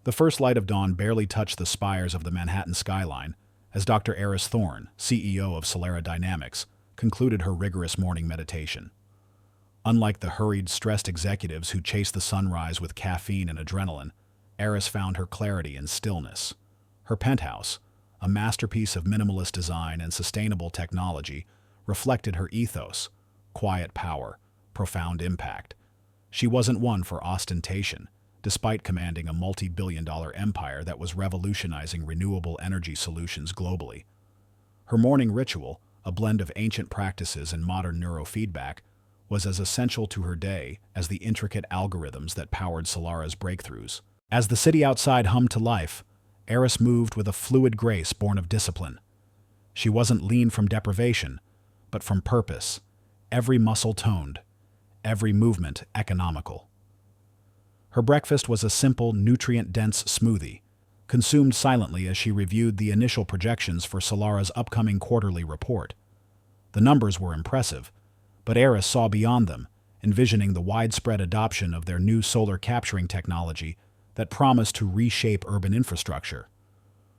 The first light of dawn barely touched the spires of the Manhattan skyline as Dr. Eris Thorne, CEO of Solera Dynamics, concluded her rigorous morning meditation. Unlike the hurried, stressed executives who chase the sunrise with caffeine and adrenaline, Eris found her clarity in stillness. Her penthouse, a masterpiece of minimalist design and sustainable technology, reflected her ethos: quiet power, profound impact. She wasn't one for ostentation, despite commanding a multi-billion-dollar empire that was revolutionizing renewable energy solutions globally. Her morning ritual, a blend of ancient practices and modern neurofeedback, was as essential to her day as the intricate algorithms that powered Solera's breakthroughs. As the city outside hummed to life, Eris moved with a fluid grace born of discipline. She wasn't lean from deprivation, but from purpose, every muscle toned, every movement economical. Her breakfast was a simple, nutrient-dense smoothie, consumed silently as she reviewed the initial projections for Solera's upcoming quarterly report. The numbers were impressive, but Eris saw beyond them, envisioning the widespread adoption of their new solar capturing technology that promised to reshape urban infrastructure.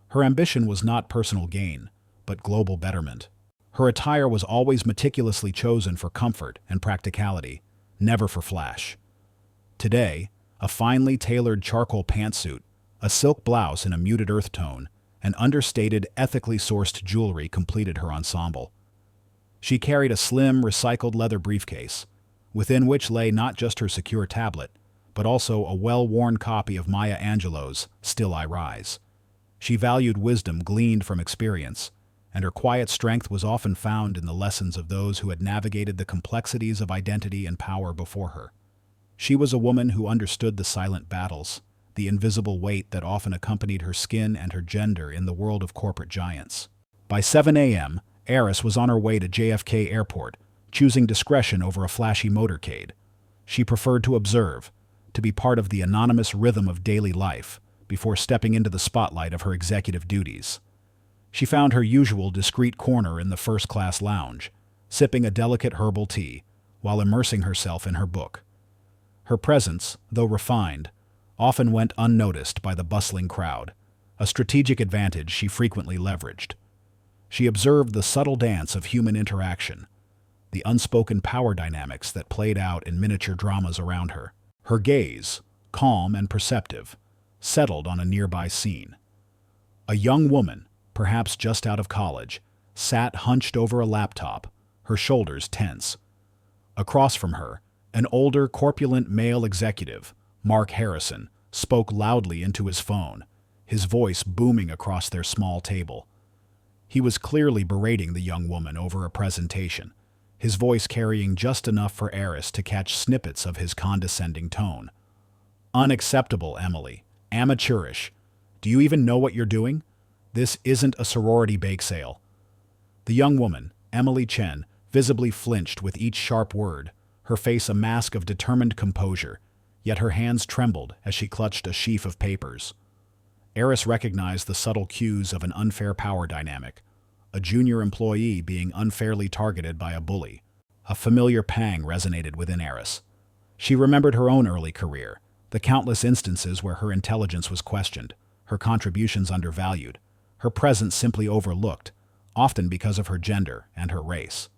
Her ambition was not personal gain, but global betterment. Her attire was always meticulously chosen for comfort and practicality, never for flash. Today, a finely tailored charcoal pantsuit, a silk blouse in a muted earth tone, and understated, ethically sourced jewelry completed her ensemble. She carried a slim, recycled leather briefcase, within which lay not just her secure tablet, but also a well-worn copy of Maya Angelou's Still I Rise. She valued wisdom gleaned from experience, and her quiet strength was often found in the lessons of those who had navigated the complexities of identity and power before her. She was a woman who understood the silent battles, the invisible weight that often accompanied her skin and her gender in the world of corporate giants. By 7 a.m., Eris was on her way to JFK Airport, choosing discretion over a flashy motorcade. She preferred to observe, to be part of the anonymous rhythm of daily life, before stepping into the spotlight of her executive duties. She found her usual discreet corner in the first-class lounge, sipping a delicate herbal tea, while immersing herself in her book. Her presence, though refined, often went unnoticed by the bustling crowd, a strategic advantage she frequently leveraged. She observed the subtle dance of human interaction, the unspoken power dynamics that played out in miniature dramas around her. Her gaze, calm and perceptive, settled on a nearby scene. A young woman, perhaps just out of college, sat hunched over a laptop, her shoulders tense. Across from her, an older, corpulent male executive, Mark Harrison, spoke loudly into his phone, his voice booming across their small table. He was clearly berating the young woman over a presentation, his voice carrying just enough for Eris to catch snippets of his condescending tone. "Unacceptable, Emily. Amateurish. Do you even know what you're doing? This isn't a sorority bake sale." The young woman, Emily Chen, visibly flinched with each sharp word, her face a mask of determined composure, yet her hands trembled as she clutched a sheaf of papers. Eris recognized the subtle cues of an unfair power dynamic, a junior employee being unfairly targeted by a bully. A familiar pang resonated within Eris. She remembered her own early career, the countless instances where her intelligence was questioned, her contributions undervalued, her presence simply overlooked, often because of her gender and her race.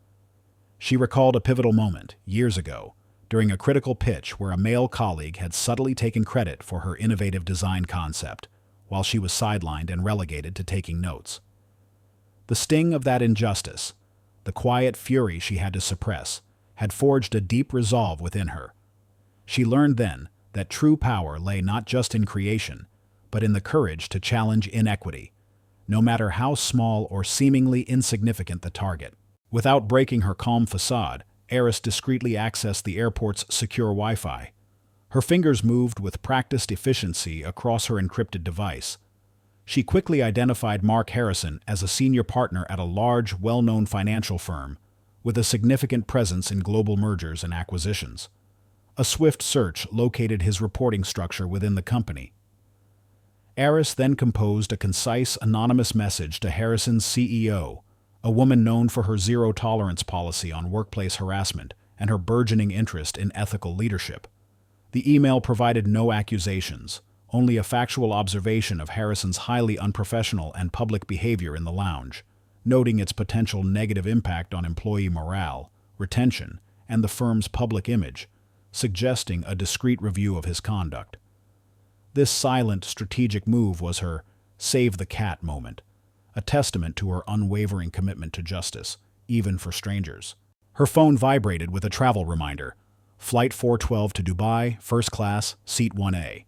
She recalled a pivotal moment, years ago, during a critical pitch where a male colleague had subtly taken credit for her innovative design concept, while she was sidelined and relegated to taking notes. The sting of that injustice, the quiet fury she had to suppress, had forged a deep resolve within her. She learned then that true power lay not just in creation, but in the courage to challenge inequity, no matter how small or seemingly insignificant the target. Without breaking her calm facade, Eris discreetly accessed the airport's secure Wi-Fi. Her fingers moved with practiced efficiency across her encrypted device. She quickly identified Mark Harrison as a senior partner at a large, well-known financial firm, with a significant presence in global mergers and acquisitions. A swift search located his reporting structure within the company. Eris then composed a concise, anonymous message to Harrison's CEO, a woman known for her zero-tolerance policy on workplace harassment and her burgeoning interest in ethical leadership. The email provided no accusations, only a factual observation of Harrison's highly unprofessional and public behavior in the lounge, noting its potential negative impact on employee morale, retention, and the firm's public image, suggesting a discreet review of his conduct. This silent, strategic move was her save the cat moment, a testament to her unwavering commitment to justice, even for strangers. Her phone vibrated with a travel reminder: Flight 412 to Dubai, first class, seat 1A.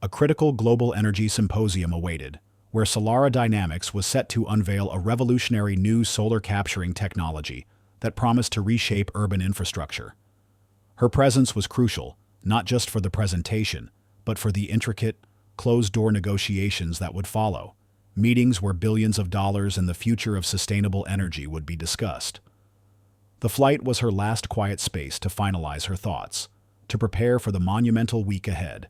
A critical global energy symposium awaited, where Solara Dynamics was set to unveil a revolutionary new solar capturing technology that promised to reshape urban infrastructure. Her presence was crucial, not just for the presentation, but for the intricate, closed-door negotiations that would follow, meetings where billions of dollars and the future of sustainable energy would be discussed. The flight was her last quiet space to finalize her thoughts, to prepare for the monumental week ahead.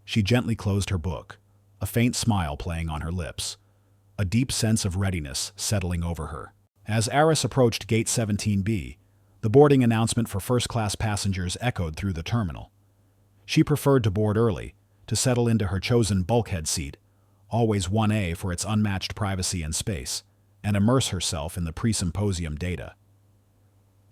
She gently closed her book, a faint smile playing on her lips, a deep sense of readiness settling over her. As Aris approached Gate 17B, the boarding announcement for first-class passengers echoed through the terminal. She preferred to board early, to settle into her chosen bulkhead seat, always 1A for its unmatched privacy and space, and immerse herself in the pre-symposium data.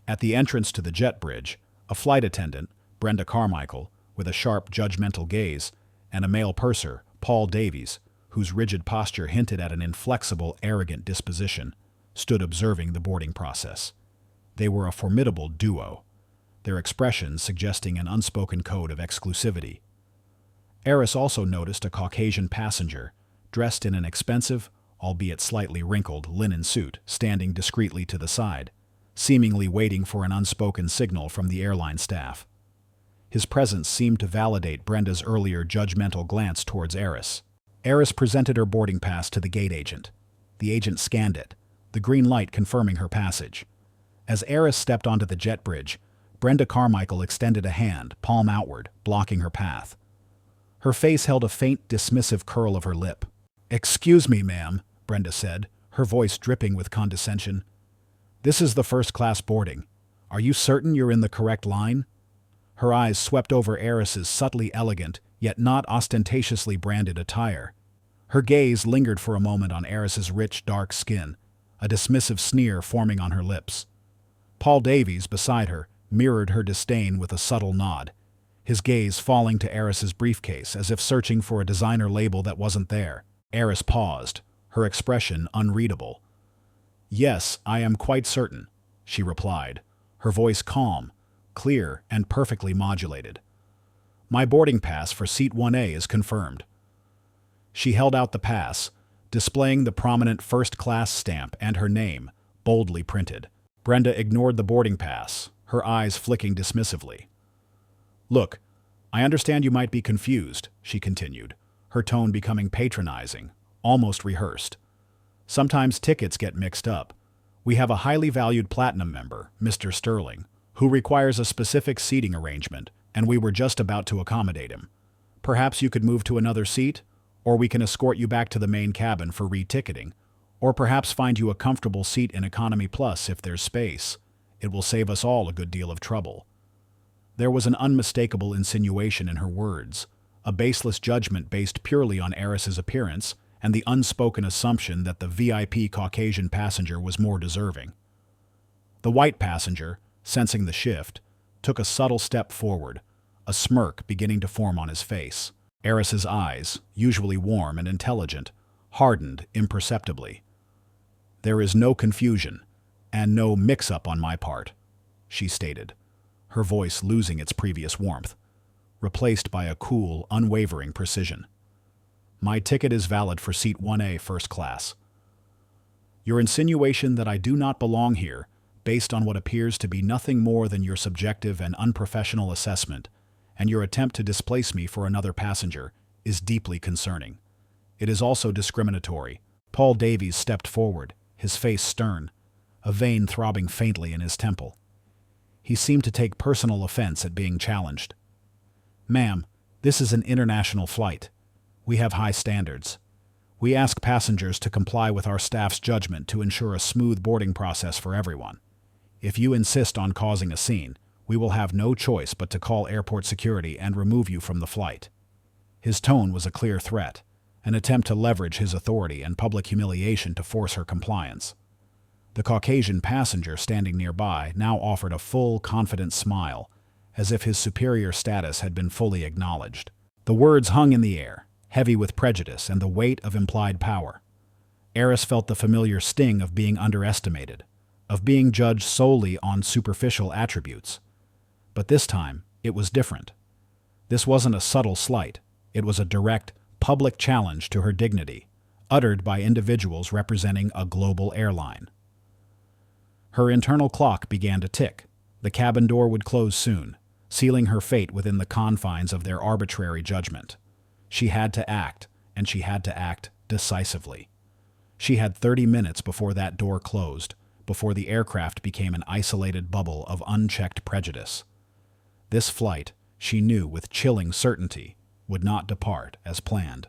At the entrance to the jet bridge, a flight attendant, Brenda Carmichael, with a sharp, judgmental gaze, and a male purser, Paul Davies, whose rigid posture hinted at an inflexible, arrogant disposition, stood observing the boarding process. They were a formidable duo, their expressions suggesting an unspoken code of exclusivity. Aris also noticed a Caucasian passenger, dressed in an expensive, albeit slightly wrinkled, linen suit, standing discreetly to the side, seemingly waiting for an unspoken signal from the airline staff. His presence seemed to validate Brenda's earlier judgmental glance towards Aris. Aris presented her boarding pass to the gate agent. The agent scanned it, the green light confirming her passage. As Aris stepped onto the jet bridge, Brenda Carmichael extended a hand, palm outward, blocking her path. Her face held a faint, dismissive curl of her lip. "Excuse me, ma'am," Brenda said, her voice dripping with condescension. "This is the first-class boarding. Are you certain you're in the correct line?" Her eyes swept over Aris's subtly elegant, yet not ostentatiously branded attire. Her gaze lingered for a moment on Aris's rich, dark skin, a dismissive sneer forming on her lips. Paul Davies, beside her, mirrored her disdain with a subtle nod, his gaze falling to Aris's briefcase as if searching for a designer label that wasn't there. Aris paused, her expression unreadable. "Yes, I am quite certain," she replied, her voice calm, clear, and perfectly modulated. "My boarding pass for seat 1A is confirmed." She held out the pass, displaying the prominent first-class stamp and her name, boldly printed. Brenda ignored the boarding pass, her eyes flicking dismissively. "Look, I understand you might be confused," she continued, her tone becoming patronizing, almost rehearsed. "Sometimes tickets get mixed up. We have a highly valued platinum member, Mr. Sterling, who requires a specific seating arrangement, and we were just about to accommodate him. Perhaps you could move to another seat, or we can escort you back to the main cabin for re-ticketing, or perhaps find you a comfortable seat in Economy Plus if there's space. It will save us all a good deal of trouble." There was an unmistakable insinuation in her words, a baseless judgment based purely on Aris's appearance and the unspoken assumption that the VIP Caucasian passenger was more deserving. The white passenger, sensing the shift, took a subtle step forward, a smirk beginning to form on his face. Aris's eyes, usually warm and intelligent, hardened imperceptibly. "There is no confusion, and no mix-up on my part," she stated, her voice losing its previous warmth, replaced by a cool, unwavering precision. "My ticket is valid for seat 1A first class. Your insinuation that I do not belong here, based on what appears to be nothing more than your subjective and unprofessional assessment, and your attempt to displace me for another passenger, is deeply concerning. It is also discriminatory." Paul Davies stepped forward, his face stern, a vein throbbing faintly in his temple. He seemed to take personal offense at being challenged. "Ma'am, this is an international flight. We have high standards. We ask passengers to comply with our staff's judgment to ensure a smooth boarding process for everyone. If you insist on causing a scene, we will have no choice but to call airport security and remove you from the flight." His tone was a clear threat, an attempt to leverage his authority and public humiliation to force her compliance. The Caucasian passenger standing nearby now offered a full, confident smile, as if his superior status had been fully acknowledged. The words hung in the air, heavy with prejudice and the weight of implied power. Eris felt the familiar sting of being underestimated, of being judged solely on superficial attributes. But this time, it was different. This wasn't a subtle slight. It was a direct, public challenge to her dignity, uttered by individuals representing a global airline. Her internal clock began to tick. The cabin door would close soon, sealing her fate within the confines of their arbitrary judgment. She had to act, and she had to act decisively. She had 30 minutes before that door closed, before the aircraft became an isolated bubble of unchecked prejudice. This flight, she knew with chilling certainty, would not depart as planned,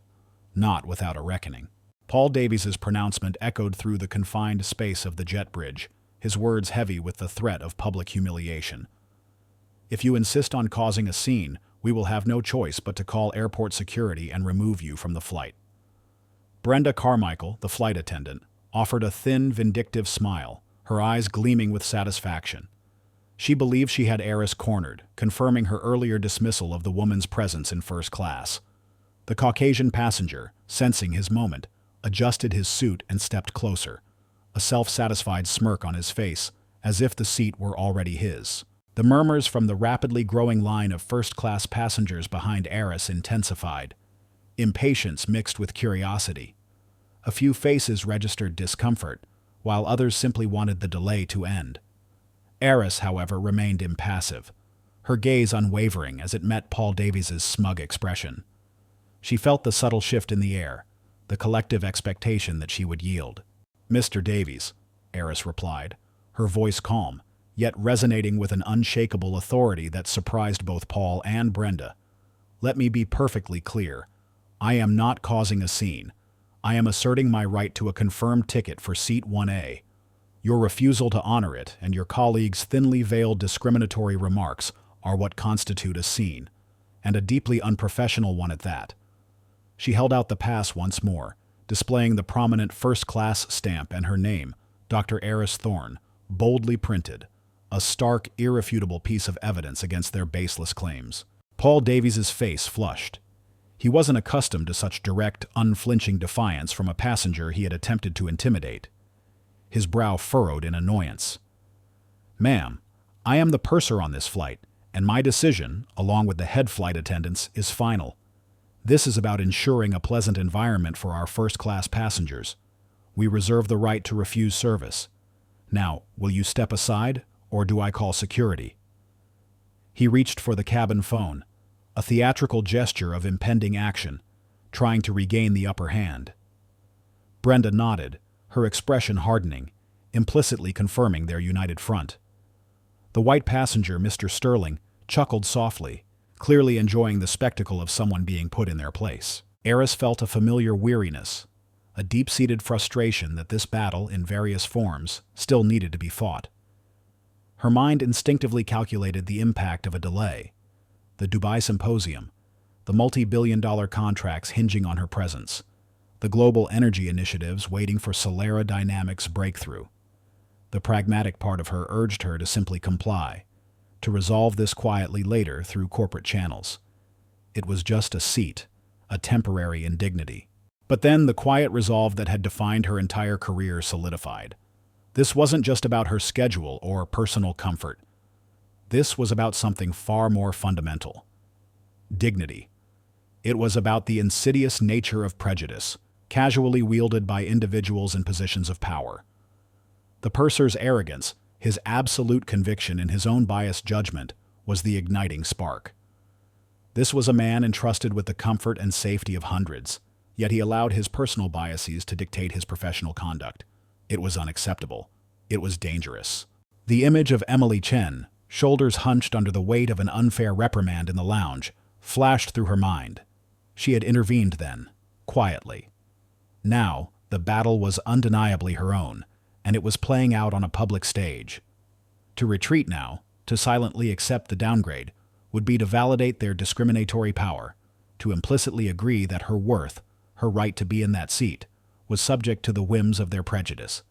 not without a reckoning. Paul Davies's pronouncement echoed through the confined space of the jet bridge, his words heavy with the threat of public humiliation. If you insist on causing a scene, we will have no choice but to call airport security and remove you from the flight. Brenda Carmichael, the flight attendant, offered a thin, vindictive smile, her eyes gleaming with satisfaction. She believed she had Eris cornered, confirming her earlier dismissal of the woman's presence in first class. The Caucasian passenger, sensing his moment, adjusted his suit and stepped closer, a self-satisfied smirk on his face, as if the seat were already his. The murmurs from the rapidly growing line of first-class passengers behind Eris intensified, impatience mixed with curiosity. A few faces registered discomfort, while others simply wanted the delay to end. Eris, however, remained impassive, her gaze unwavering as it met Paul Davies's smug expression. She felt the subtle shift in the air, the collective expectation that she would yield. "Mr. Davies," Eris replied, her voice calm, yet resonating with an unshakable authority that surprised both Paul and Brenda. "Let me be perfectly clear. I am not causing a scene. I am asserting my right to a confirmed ticket for Seat 1A. Your refusal to honor it and your colleagues' thinly veiled discriminatory remarks are what constitute a scene, and a deeply unprofessional one at that." She held out the pass once more, displaying the prominent first-class stamp and her name, Dr. Eris Thorne, boldly printed, a stark, irrefutable piece of evidence against their baseless claims. Paul Davies's face flushed. He wasn't accustomed to such direct, unflinching defiance from a passenger he had attempted to intimidate. His brow furrowed in annoyance. "Ma'am, I am the purser on this flight, and my decision, along with the head flight attendants, is final. This is about ensuring a pleasant environment for our first-class passengers. We reserve the right to refuse service. Now, will you step aside, or do I call security?" He reached for the cabin phone, a theatrical gesture of impending action, trying to regain the upper hand. Brenda nodded, her expression hardening, implicitly confirming their united front. The white passenger, Mr. Sterling, chuckled softly, clearly enjoying the spectacle of someone being put in their place. Eris felt a familiar weariness, a deep-seated frustration that this battle, in various forms, still needed to be fought. Her mind instinctively calculated the impact of a delay, the Dubai Symposium, the multi-billion-dollar contracts hinging on her presence, the global energy initiatives waiting for Solera Dynamics' breakthrough. The pragmatic part of her urged her to simply comply, to resolve this quietly later through corporate channels. It was just a seat, a temporary indignity. But then the quiet resolve that had defined her entire career solidified. This wasn't just about her schedule or personal comfort. This was about something far more fundamental. Dignity. It was about the insidious nature of prejudice, casually wielded by individuals in positions of power. The purser's arrogance, his absolute conviction in his own biased judgment, was the igniting spark. This was a man entrusted with the comfort and safety of hundreds, yet he allowed his personal biases to dictate his professional conduct. It was unacceptable. It was dangerous. The image of Emily Chen, shoulders hunched under the weight of an unfair reprimand in the lounge, flashed through her mind. She had intervened then, quietly. Now, the battle was undeniably her own, and it was playing out on a public stage. To retreat now, to silently accept the downgrade, would be to validate their discriminatory power, to implicitly agree that her worth, her right to be in that seat, was subject to the whims of their prejudice.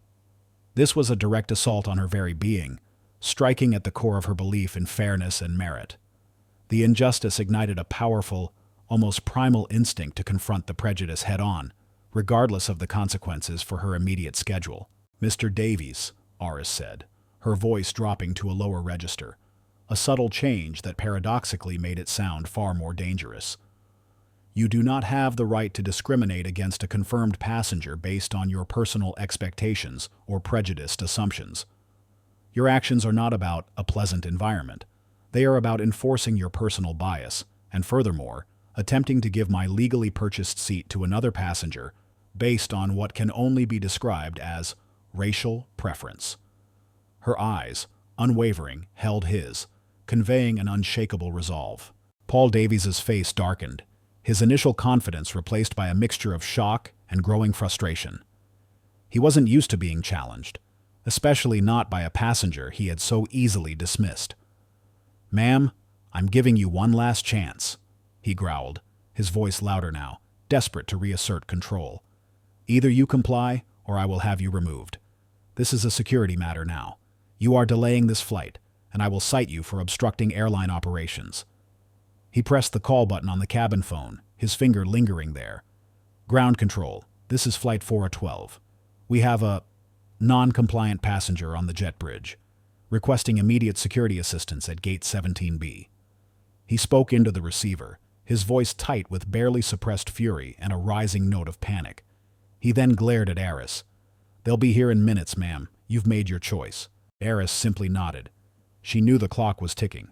This was a direct assault on her very being, striking at the core of her belief in fairness and merit. The injustice ignited a powerful, almost primal instinct to confront the prejudice head-on, regardless of the consequences for her immediate schedule. "Mr. Davies," Aris said, her voice dropping to a lower register, a subtle change that paradoxically made it sound far more dangerous. "You do not have the right to discriminate against a confirmed passenger based on your personal expectations or prejudiced assumptions. Your actions are not about a pleasant environment. They are about enforcing your personal bias, and furthermore, attempting to give my legally purchased seat to another passenger based on what can only be described as racial preference." Her eyes, unwavering, held his, conveying an unshakable resolve. Paul Davies's face darkened, his initial confidence replaced by a mixture of shock and growing frustration. He wasn't used to being challenged, especially not by a passenger he had so easily dismissed. "Ma'am, I'm giving you one last chance," he growled, his voice louder now, desperate to reassert control. "Either you comply, or I will have you removed. This is a security matter now. You are delaying this flight, and I will cite you for obstructing airline operations." He pressed the call button on the cabin phone, his finger lingering there. "Ground control, this is Flight 412. We have a non-compliant passenger on the jet bridge, requesting immediate security assistance at Gate 17B. He spoke into the receiver, his voice tight with barely suppressed fury and a rising note of panic. He then glared at Aris. "They'll be here in minutes, ma'am. You've made your choice." Aris simply nodded. She knew the clock was ticking.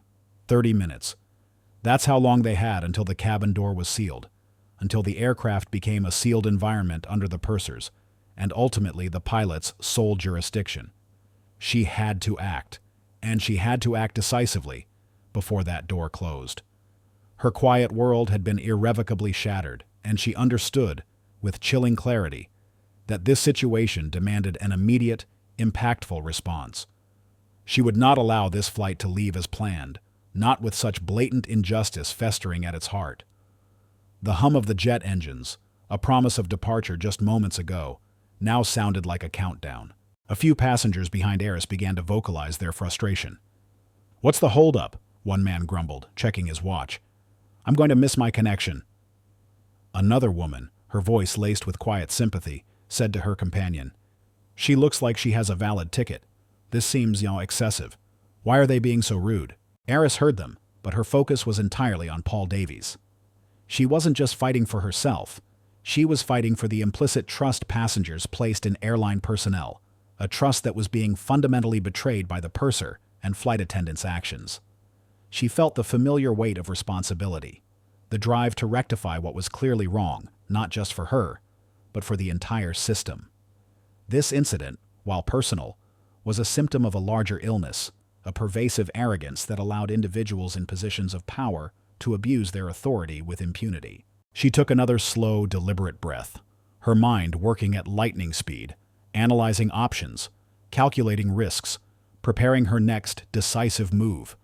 30 minutes. That's how long they had until the cabin door was sealed, until the aircraft became a sealed environment under the pursers, and ultimately the pilot's sole jurisdiction. She had to act, and she had to act decisively, before that door closed. Her quiet world had been irrevocably shattered, and she understood, with chilling clarity, that this situation demanded an immediate, impactful response. She would not allow this flight to leave as planned, not with such blatant injustice festering at its heart. The hum of the jet engines, a promise of departure just moments ago, now sounded like a countdown. A few passengers behind Aris began to vocalize their frustration. "What's the holdup?" one man grumbled, checking his watch. "I'm going to miss my connection." Another woman, her voice laced with quiet sympathy, said to her companion, "She looks like she has a valid ticket. This seems, excessive. Why are they being so rude?" Aris heard them, but her focus was entirely on Paul Davies. She wasn't just fighting for herself. She was fighting for the implicit trust passengers placed in airline personnel, a trust that was being fundamentally betrayed by the purser and flight attendants' actions. She felt the familiar weight of responsibility, the drive to rectify what was clearly wrong, not just for her, but for the entire system. This incident, while personal, was a symptom of a larger illness, a pervasive arrogance that allowed individuals in positions of power to abuse their authority with impunity. She took another slow, deliberate breath, her mind working at lightning speed, analyzing options, calculating risks, preparing her next decisive move.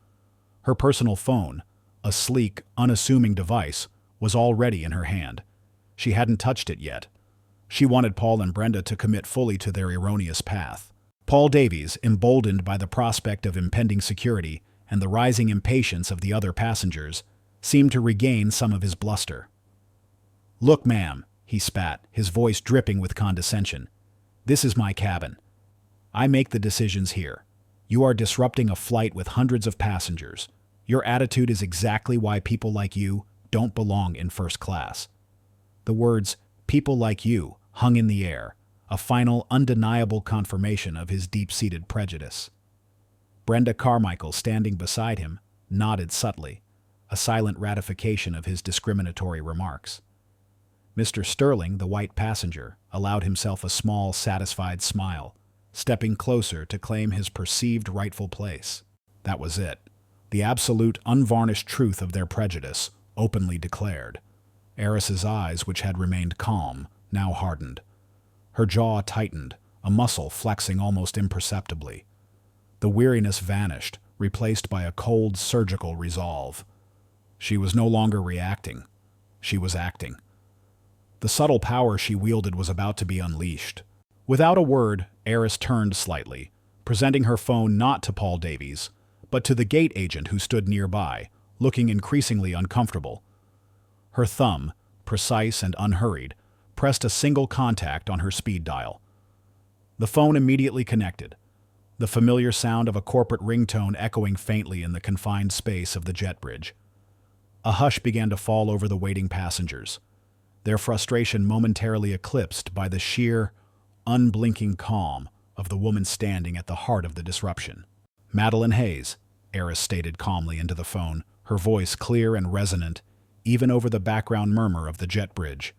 Her personal phone, a sleek, unassuming device, was already in her hand. She hadn't touched it yet. She wanted Paul and Brenda to commit fully to their erroneous path. Paul Davies, emboldened by the prospect of impending security and the rising impatience of the other passengers, seemed to regain some of his bluster. "Look, ma'am," he spat, his voice dripping with condescension. "This is my cabin. I make the decisions here. You are disrupting a flight with hundreds of passengers. Your attitude is exactly why people like you don't belong in first class." The words, "people like you," hung in the air, a final, undeniable confirmation of his deep-seated prejudice. Brenda Carmichael, standing beside him, nodded subtly, a silent ratification of his discriminatory remarks. Mr. Sterling, the white passenger, allowed himself a small, satisfied smile, stepping closer to claim his perceived rightful place. That was it. The absolute, unvarnished truth of their prejudice, openly declared. Aris's eyes, which had remained calm, now hardened. Her jaw tightened, a muscle flexing almost imperceptibly. The weariness vanished, replaced by a cold, surgical resolve. She was no longer reacting. She was acting. The subtle power she wielded was about to be unleashed. Without a word, Eris turned slightly, presenting her phone not to Paul Davies, but to the gate agent who stood nearby, looking increasingly uncomfortable. Her thumb, precise and unhurried, pressed a single contact on her speed dial. The phone immediately connected, the familiar sound of a corporate ringtone echoing faintly in the confined space of the jet bridge. A hush began to fall over the waiting passengers, their frustration momentarily eclipsed by the sheer, unblinking calm of the woman standing at the heart of the disruption. "Madeline Hayes," Eris stated calmly into the phone, her voice clear and resonant, even over the background murmur of the jet bridge.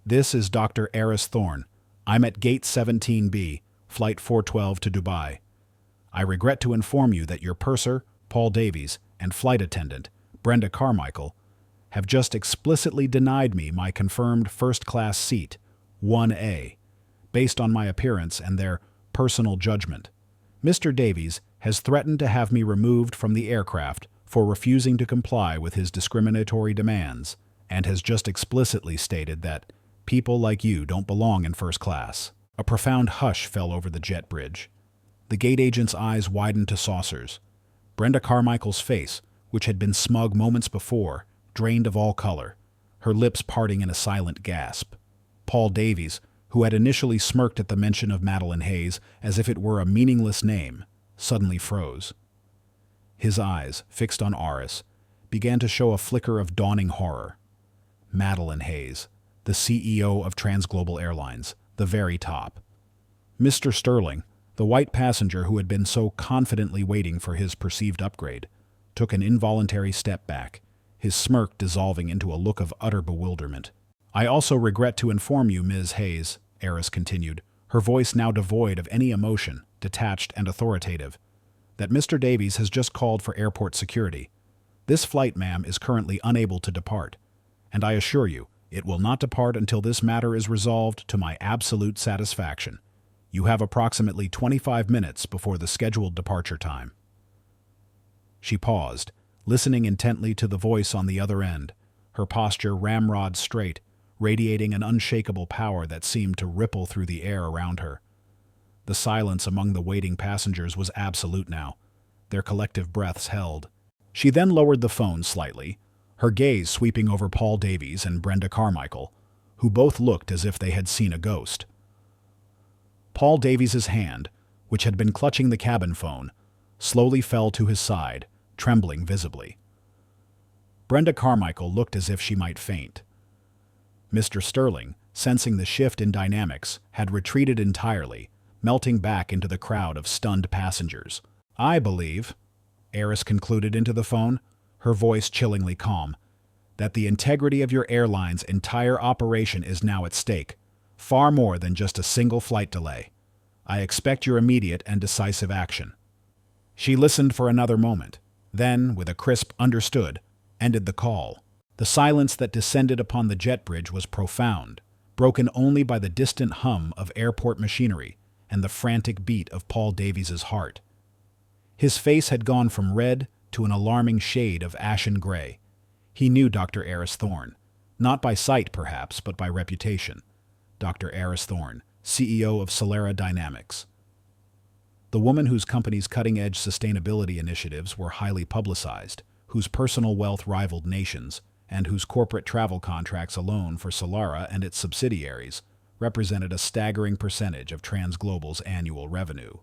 "This is Dr. Eris Thorne. I'm at Gate 17B, Flight 412 to Dubai. I regret to inform you that your purser, Paul Davies, and flight attendant, Brenda Carmichael, have just explicitly denied me my confirmed first-class seat, 1A, based on my appearance and their personal judgment. Mr. Davies has threatened to have me removed from the aircraft for refusing to comply with his discriminatory demands, and has just explicitly stated that people like you don't belong in first class." A profound hush fell over the jet bridge. The gate agent's eyes widened to saucers. Brenda Carmichael's face, which had been smug moments before, drained of all color, her lips parting in a silent gasp. Paul Davies, who had initially smirked at the mention of Madeline Hayes as if it were a meaningless name, suddenly froze. His eyes, fixed on Eris, began to show a flicker of dawning horror. Madeline Hayes, the CEO of Transglobal Airlines, the very top. Mr. Sterling, the white passenger who had been so confidently waiting for his perceived upgrade, took an involuntary step back, his smirk dissolving into a look of utter bewilderment. "I also regret to inform you, Ms. Hayes," Eris continued, her voice now devoid of any emotion, detached and authoritative, "that Mr. Davies has just called for airport security. This flight, ma'am, is currently unable to depart, and I assure you, it will not depart until this matter is resolved to my absolute satisfaction. You have approximately 25 minutes before the scheduled departure time." She paused, listening intently to the voice on the other end, her posture ramrod straight, radiating an unshakable power that seemed to ripple through the air around her. The silence among the waiting passengers was absolute now, their collective breaths held. She then lowered the phone slightly, her gaze sweeping over Paul Davies and Brenda Carmichael, who both looked as if they had seen a ghost. Paul Davies's hand, which had been clutching the cabin phone, slowly fell to his side, trembling visibly. Brenda Carmichael looked as if she might faint. Mr. Sterling, sensing the shift in dynamics, had retreated entirely, melting back into the crowd of stunned passengers. "I believe," Eris concluded into the phone, her voice chillingly calm, "that the integrity of your airline's entire operation is now at stake, far more than just a single flight delay. I expect your immediate and decisive action." She listened for another moment, then, with a crisp "understood," ended the call. The silence that descended upon the jet bridge was profound, broken only by the distant hum of airport machinery and the frantic beat of Paul Davies's heart. His face had gone from red to an alarming shade of ashen gray. He knew Dr. Eris Thorne, not by sight perhaps, but by reputation. Dr. Eris Thorne, CEO of Solera Dynamics. The woman whose company's cutting-edge sustainability initiatives were highly publicized, whose personal wealth rivaled nations, and whose corporate travel contracts alone for Solera and its subsidiaries represented a staggering percentage of Transglobal's annual revenue.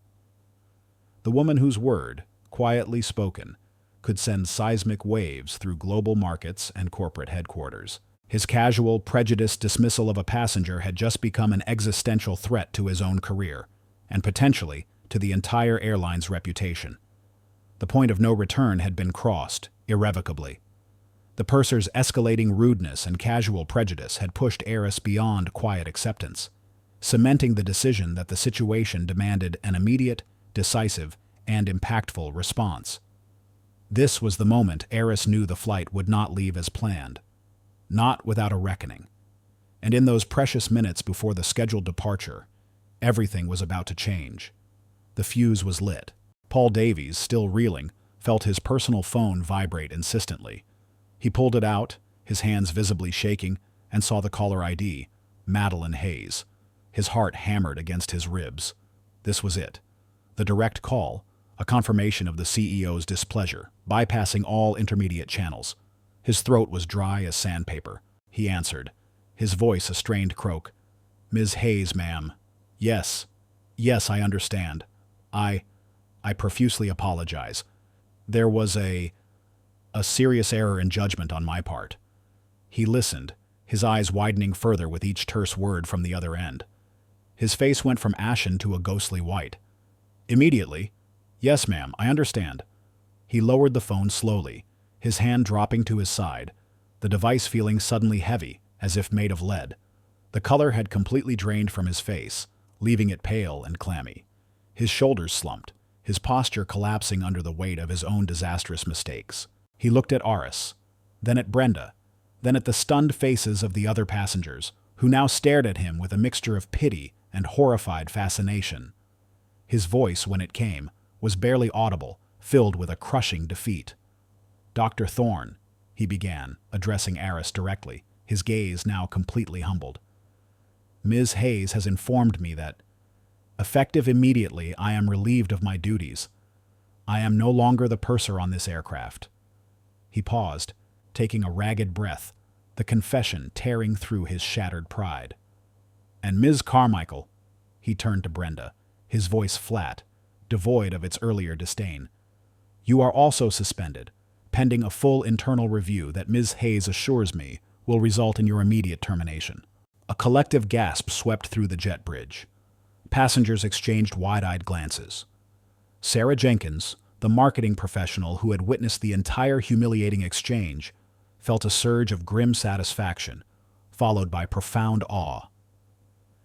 The woman whose word, quietly spoken, could send seismic waves through global markets and corporate headquarters. His casual, prejudiced dismissal of a passenger had just become an existential threat to his own career, and potentially to the entire airline's reputation. The point of no return had been crossed, irrevocably. The purser's escalating rudeness and casual prejudice had pushed Eris beyond quiet acceptance, cementing the decision that the situation demanded an immediate, decisive, and impactful response. This was the moment Eris knew the flight would not leave as planned, not without a reckoning. And in those precious minutes before the scheduled departure, everything was about to change. The fuse was lit. Paul Davies, still reeling, felt his personal phone vibrate insistently. He pulled it out, his hands visibly shaking, and saw the caller ID, Madeline Hayes. His heart hammered against his ribs. This was it. The direct call, a confirmation of the CEO's displeasure, bypassing all intermediate channels. His throat was dry as sandpaper. He answered, his voice a strained croak. "Ms. Hayes, ma'am. Yes. Yes, I understand. I profusely apologize. There was a serious error in judgment on my part." He listened, his eyes widening further with each terse word from the other end. His face went from ashen to a ghostly white. Immediately, "Yes, ma'am, I understand." He lowered the phone slowly, his hand dropping to his side, the device feeling suddenly heavy, as if made of lead. The color had completely drained from his face, leaving it pale and clammy. His shoulders slumped, his posture collapsing under the weight of his own disastrous mistakes. He looked at Aris, then at Brenda, then at the stunned faces of the other passengers, who now stared at him with a mixture of pity and horrified fascination. His voice, when it came, was barely audible, filled with a crushing defeat. "Dr. Thorne," he began, addressing Aris directly, his gaze now completely humbled. "Ms. Hayes has informed me that, effective immediately, I am relieved of my duties. I am no longer the purser on this aircraft." He paused, taking a ragged breath, the confession tearing through his shattered pride. "And Ms. Carmichael," he turned to Brenda, his voice flat, devoid of its earlier disdain, "you are also suspended, pending a full internal review that Ms. Hayes assures me will result in your immediate termination." A collective gasp swept through the jet bridge. Passengers exchanged wide-eyed glances. Sarah Jenkins, the marketing professional who had witnessed the entire humiliating exchange, felt a surge of grim satisfaction, followed by profound awe.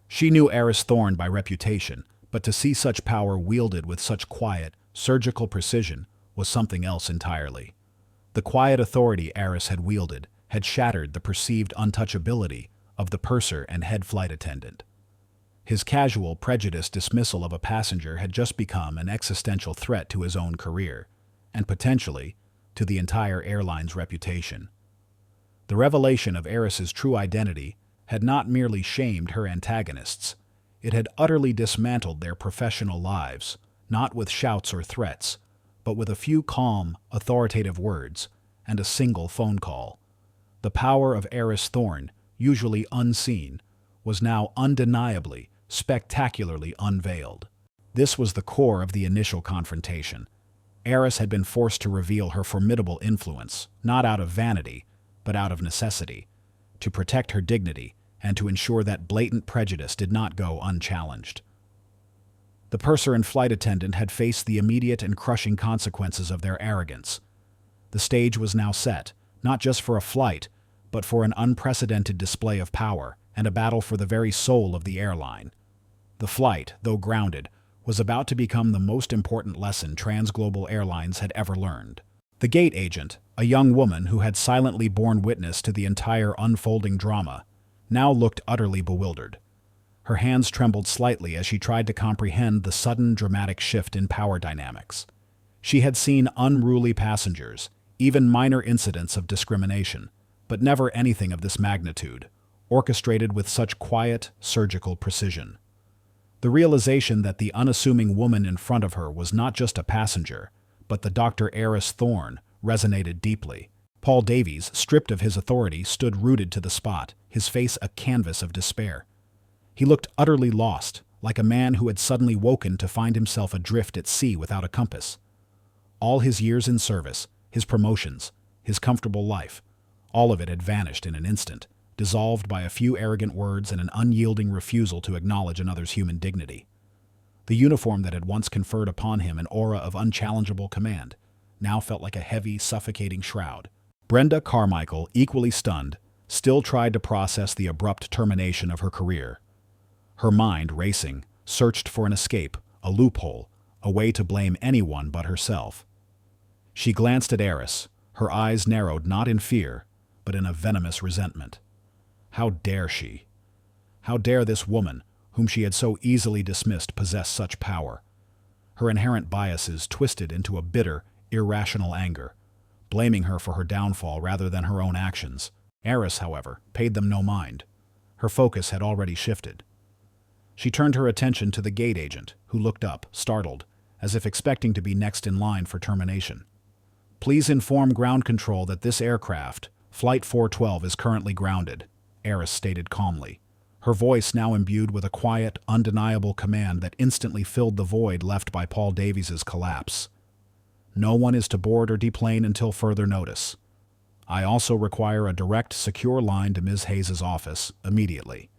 She knew Aris Thorne by reputation, but to see such power wielded with such quiet, surgical precision was something else entirely. The quiet authority Aris had wielded had shattered the perceived untouchability of the purser and head flight attendant. His casual, prejudiced dismissal of a passenger had just become an existential threat to his own career, and potentially to the entire airline's reputation. The revelation of Aris's true identity had not merely shamed her antagonists, it had utterly dismantled their professional lives, not with shouts or threats, but with a few calm, authoritative words and a single phone call. The power of Aris Thorne, usually unseen, was now undeniably, spectacularly unveiled. This was the core of the initial confrontation. Aris had been forced to reveal her formidable influence, not out of vanity, but out of necessity, to protect her dignity and to ensure that blatant prejudice did not go unchallenged. The purser and flight attendant had faced the immediate and crushing consequences of their arrogance. The stage was now set, not just for a flight, but for an unprecedented display of power and a battle for the very soul of the airline. The flight, though grounded, was about to become the most important lesson transglobal airlines had ever learned. The gate agent, a young woman who had silently borne witness to the entire unfolding drama, now looked utterly bewildered. Her hands trembled slightly as she tried to comprehend the sudden dramatic shift in power dynamics. She had seen unruly passengers, even minor incidents of discrimination, but never anything of this magnitude, orchestrated with such quiet, surgical precision. The realization that the unassuming woman in front of her was not just a passenger, but the Dr. Aris Thorne, resonated deeply. Paul Davies, stripped of his authority, stood rooted to the spot, his face a canvas of despair. He looked utterly lost, like a man who had suddenly woken to find himself adrift at sea without a compass. All his years in service, his promotions, his comfortable life, all of it had vanished in an instant, dissolved by a few arrogant words and an unyielding refusal to acknowledge another's human dignity. The uniform that had once conferred upon him an aura of unchallengeable command now felt like a heavy, suffocating shroud. Brenda Carmichael, equally stunned, still tried to process the abrupt termination of her career. Her mind, racing, searched for an escape, a loophole, a way to blame anyone but herself. She glanced at Aris, her eyes narrowed not in fear, but in a venomous resentment. How dare she? How dare this woman, whom she had so easily dismissed, possess such power? Her inherent biases twisted into a bitter, irrational anger, blaming her for her downfall rather than her own actions. Eris, however, paid them no mind. Her focus had already shifted. She turned her attention to the gate agent, who looked up, startled, as if expecting to be next in line for termination. "Please inform ground control that this aircraft, Flight 412, is currently grounded," Eris stated calmly, her voice now imbued with a quiet, undeniable command that instantly filled the void left by Paul Davies's collapse. "No one is to board or deplane until further notice. I also require a direct, secure line to Ms. Hayes's office immediately.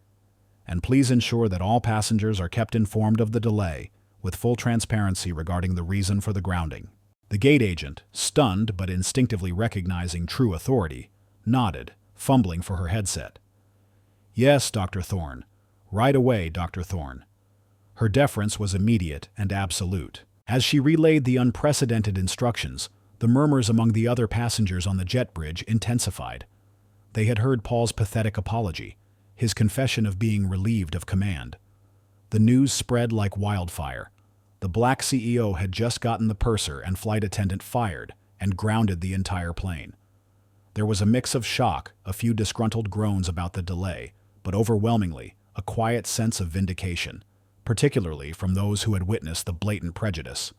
And please ensure that all passengers are kept informed of the delay, with full transparency regarding the reason for the grounding." The gate agent, stunned but instinctively recognizing true authority, nodded, fumbling for her headset. "Yes, Dr. Thorne. Right away, Dr. Thorne." Her deference was immediate and absolute. As she relayed the unprecedented instructions, the murmurs among the other passengers on the jet bridge intensified. They had heard Paul's pathetic apology, his confession of being relieved of command. The news spread like wildfire. The black CEO had just gotten the purser and flight attendant fired and grounded the entire plane. There was a mix of shock, a few disgruntled groans about the delay, but overwhelmingly, a quiet sense of vindication, particularly from those who had witnessed the blatant prejudice.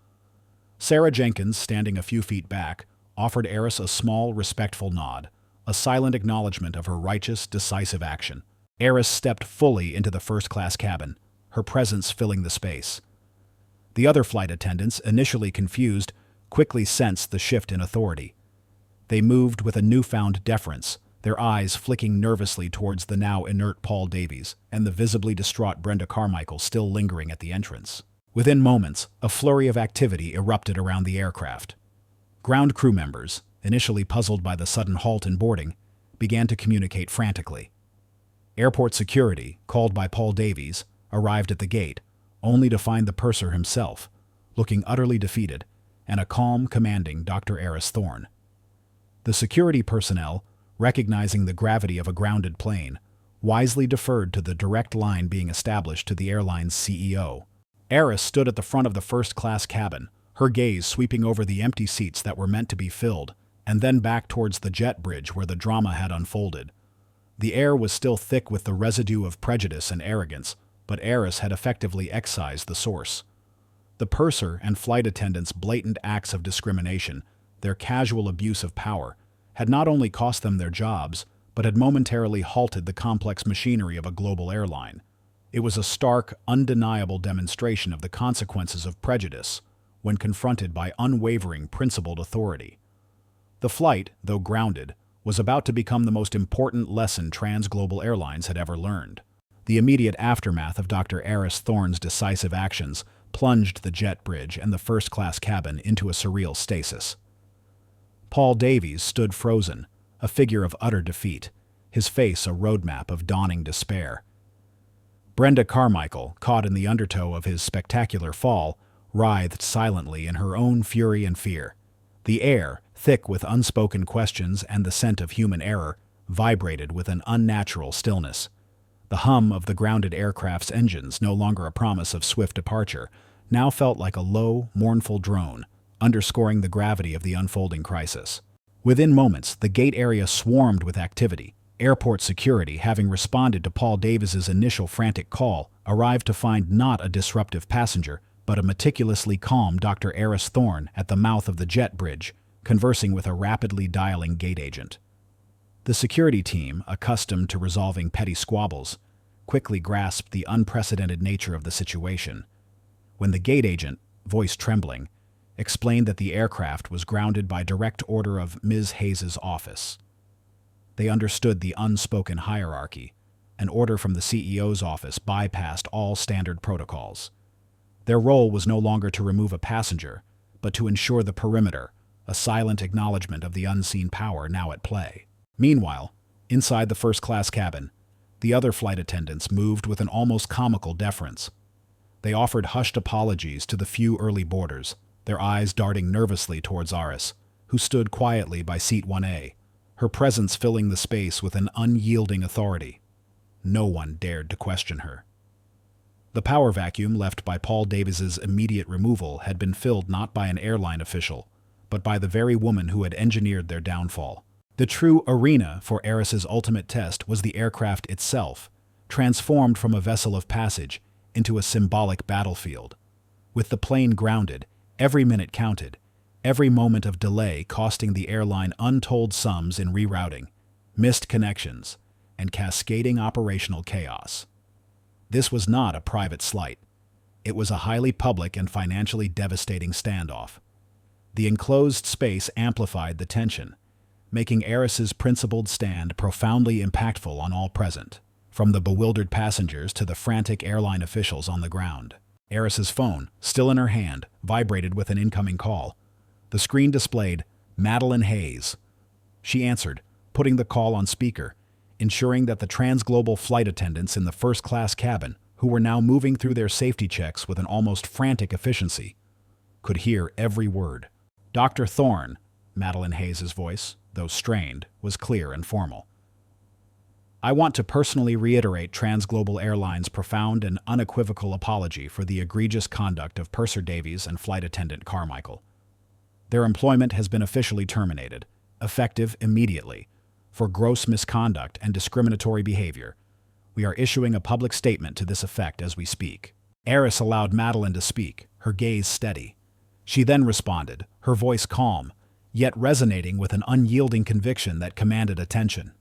Sarah Jenkins, standing a few feet back, offered Eris a small, respectful nod, a silent acknowledgement of her righteous, decisive action. Eris stepped fully into the first-class cabin, her presence filling the space. The other flight attendants, initially confused, quickly sensed the shift in authority. They moved with a newfound deference, their eyes flicking nervously towards the now inert Paul Davies and the visibly distraught Brenda Carmichael still lingering at the entrance. Within moments, a flurry of activity erupted around the aircraft. Ground crew members, initially puzzled by the sudden halt in boarding, began to communicate frantically. Airport security, called by Paul Davies, arrived at the gate, only to find the purser himself, looking utterly defeated, and a calm, commanding Dr. Eris Thorne. The security personnel, recognizing the gravity of a grounded plane, wisely deferred to the direct line being established to the airline's CEO. Eris stood at the front of the first-class cabin, her gaze sweeping over the empty seats that were meant to be filled, and then back towards the jet bridge where the drama had unfolded. The air was still thick with the residue of prejudice and arrogance, but Eris had effectively excised the source. The purser and flight attendants' blatant acts of discrimination, their casual abuse of power, had not only cost them their jobs, but had momentarily halted the complex machinery of a global airline. It was a stark, undeniable demonstration of the consequences of prejudice when confronted by unwavering, principled authority. The flight, though grounded, was about to become the most important lesson trans-global airlines had ever learned. The immediate aftermath of Dr. Eris Thorne's decisive actions plunged the jet bridge and the first-class cabin into a surreal stasis. Paul Davies stood frozen, a figure of utter defeat, his face a roadmap of dawning despair. Brenda Carmichael, caught in the undertow of his spectacular fall, writhed silently in her own fury and fear. The air, thick with unspoken questions and the scent of human error, vibrated with an unnatural stillness. The hum of the grounded aircraft's engines, no longer a promise of swift departure, now felt like a low, mournful drone, underscoring the gravity of the unfolding crisis. Within moments, the gate area swarmed with activity. Airport security, having responded to Paul Davies's initial frantic call, arrived to find not a disruptive passenger, but a meticulously calm Dr. Eris Thorne at the mouth of the jet bridge, conversing with a rapidly dialing gate agent. The security team, accustomed to resolving petty squabbles, quickly grasped the unprecedented nature of the situation. When the gate agent, voice trembling, explained that the aircraft was grounded by direct order of Ms. Hayes's office, they understood the unspoken hierarchy. An order from the CEO's office bypassed all standard protocols. Their role was no longer to remove a passenger, but to ensure the perimeter, a silent acknowledgement of the unseen power now at play. Meanwhile, inside the first-class cabin, the other flight attendants moved with an almost comical deference. They offered hushed apologies to the few early boarders, their eyes darting nervously towards Eris, who stood quietly by seat 1A, her presence filling the space with an unyielding authority. No one dared to question her. The power vacuum left by Paul Davies's immediate removal had been filled not by an airline official, but by the very woman who had engineered their downfall. The true arena for Eris's ultimate test was the aircraft itself, transformed from a vessel of passage into a symbolic battlefield. With the plane grounded, every minute counted, every moment of delay costing the airline untold sums in rerouting, missed connections, and cascading operational chaos. This was not a private slight. It was a highly public and financially devastating standoff. The enclosed space amplified the tension, making Eris's principled stand profoundly impactful on all present, from the bewildered passengers to the frantic airline officials on the ground. Eris's phone, still in her hand, vibrated with an incoming call. The screen displayed Madeline Hayes. She answered, putting the call on speaker, ensuring that the transglobal flight attendants in the first-class cabin, who were now moving through their safety checks with an almost frantic efficiency, could hear every word. Dr. Thorne, Madeline Hayes' voice, though strained, was clear and formal. I want to personally reiterate Transglobal Airlines' profound and unequivocal apology for the egregious conduct of Purser Davies and flight attendant Carmichael. Their employment has been officially terminated, effective immediately, for gross misconduct and discriminatory behavior. We are issuing a public statement to this effect as we speak. Eris allowed Madeline to speak, her gaze steady. She then responded, her voice calm, yet resonating with an unyielding conviction that commanded attention.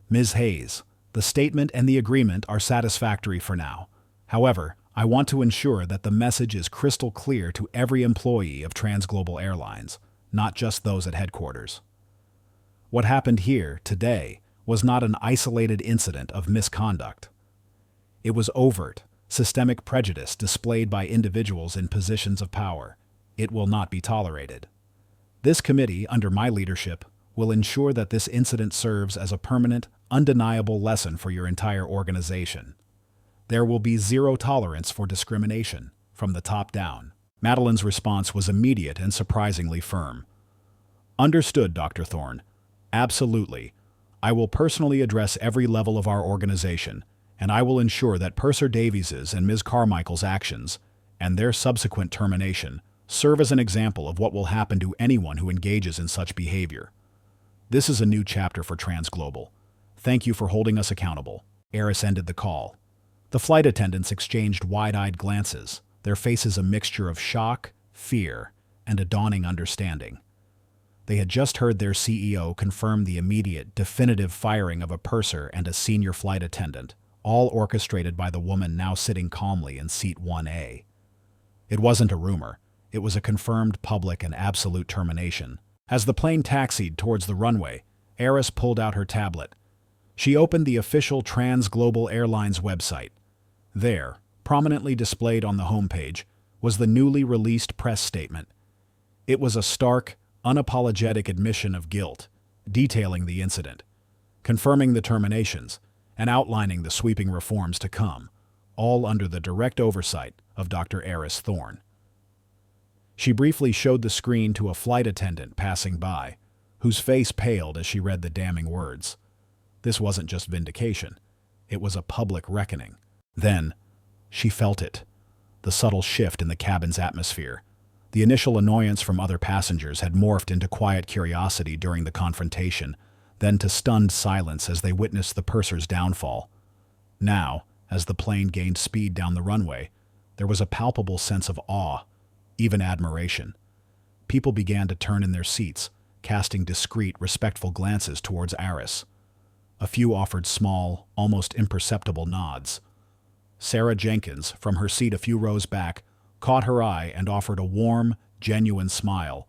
Ms. Hayes, the statement and the agreement are satisfactory for now. However, I want to ensure that the message is crystal clear to every employee of Transglobal Airlines, not just those at headquarters. What happened here, today, was not an isolated incident of misconduct. It was overt, systemic prejudice displayed by individuals in positions of power. It will not be tolerated. This committee, under my leadership, will ensure that this incident serves as a permanent, undeniable lesson for your entire organization. There will be zero tolerance for discrimination, from the top down. Madeline's response was immediate and surprisingly firm. Understood, Dr. Thorne. Absolutely. I will personally address every level of our organization, and I will ensure that Purser Davies's and Ms. Carmichael's actions, and their subsequent termination, serve as an example of what will happen to anyone who engages in such behavior. This is a new chapter for Transglobal. Thank you for holding us accountable. Eris ended the call. The flight attendants exchanged wide-eyed glances, their faces a mixture of shock, fear, and a dawning understanding. They had just heard their CEO confirm the immediate, definitive firing of a purser and a senior flight attendant, all orchestrated by the woman now sitting calmly in seat 1A. It wasn't a rumor. It was a confirmed public and absolute termination. As the plane taxied towards the runway, Eris pulled out her tablet. She opened the official Transglobal Airlines website. There, prominently displayed on the homepage, was the newly released press statement. It was a stark, unapologetic admission of guilt, detailing the incident, confirming the terminations, and outlining the sweeping reforms to come, all under the direct oversight of Dr. Eris Thorne. She briefly showed the screen to a flight attendant passing by, whose face paled as she read the damning words. This wasn't just vindication. It was a public reckoning. Then, she felt it. The subtle shift in the cabin's atmosphere. The initial annoyance from other passengers had morphed into quiet curiosity during the confrontation, then to stunned silence as they witnessed the purser's downfall. Now, as the plane gained speed down the runway, there was a palpable sense of awe, even admiration. People began to turn in their seats, casting discreet, respectful glances towards Eris. A few offered small, almost imperceptible nods. Sarah Jenkins, from her seat a few rows back, caught her eye and offered a warm, genuine smile,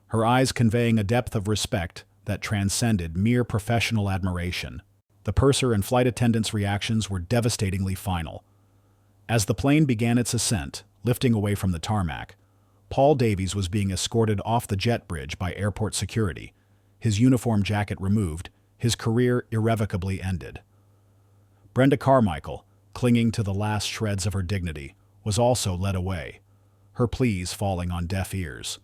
her eyes conveying a depth of respect that transcended mere professional admiration. The purser and flight attendants' reactions were devastatingly final. As the plane began its ascent, lifting away from the tarmac, Paul Davies was being escorted off the jet bridge by airport security, his uniform jacket removed, his career irrevocably ended. Brenda Carmichael, clinging to the last shreds of her dignity, was also led away, her pleas falling on deaf ears.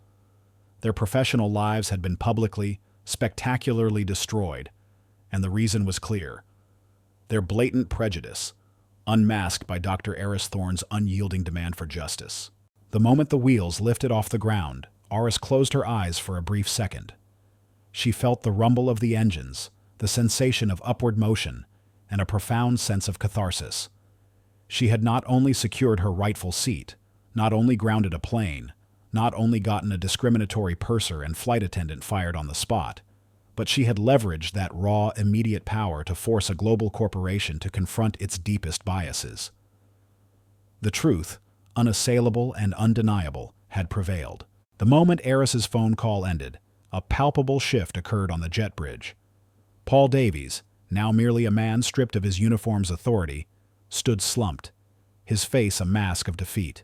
Their professional lives had been publicly, spectacularly destroyed, and the reason was clear. Their blatant prejudice, unmasked by Dr. Eris Thorne's unyielding demand for justice. The moment the wheels lifted off the ground, Eris closed her eyes for a brief second. She felt the rumble of the engines, the sensation of upward motion, and a profound sense of catharsis. She had not only secured her rightful seat, not only grounded a plane, not only gotten a discriminatory purser and flight attendant fired on the spot, but she had leveraged that raw, immediate power to force a global corporation to confront its deepest biases. The truth, unassailable and undeniable, had prevailed. The moment Eris's phone call ended, a palpable shift occurred on the jet bridge. Paul Davies, now merely a man stripped of his uniform's authority, stood slumped, his face a mask of defeat.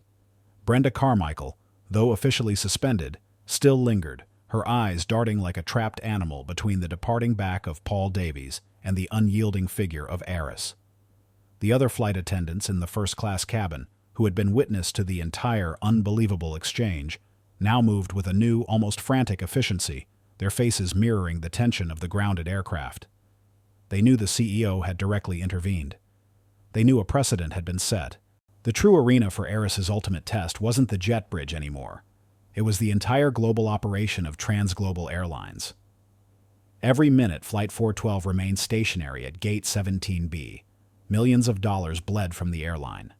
Brenda Carmichael, though officially suspended, still lingered, her eyes darting like a trapped animal between the departing back of Paul Davies and the unyielding figure of Eris. The other flight attendants in the first-class cabin, who had been witness to the entire unbelievable exchange, now moved with a new, almost frantic efficiency, their faces mirroring the tension of the grounded aircraft. They knew the CEO had directly intervened. They knew a precedent had been set. The true arena for Eris's ultimate test wasn't the jet bridge anymore. It was the entire global operation of Transglobal Airlines. Every minute, Flight 412 remained stationary at Gate 17B. Millions of dollars bled from the airline.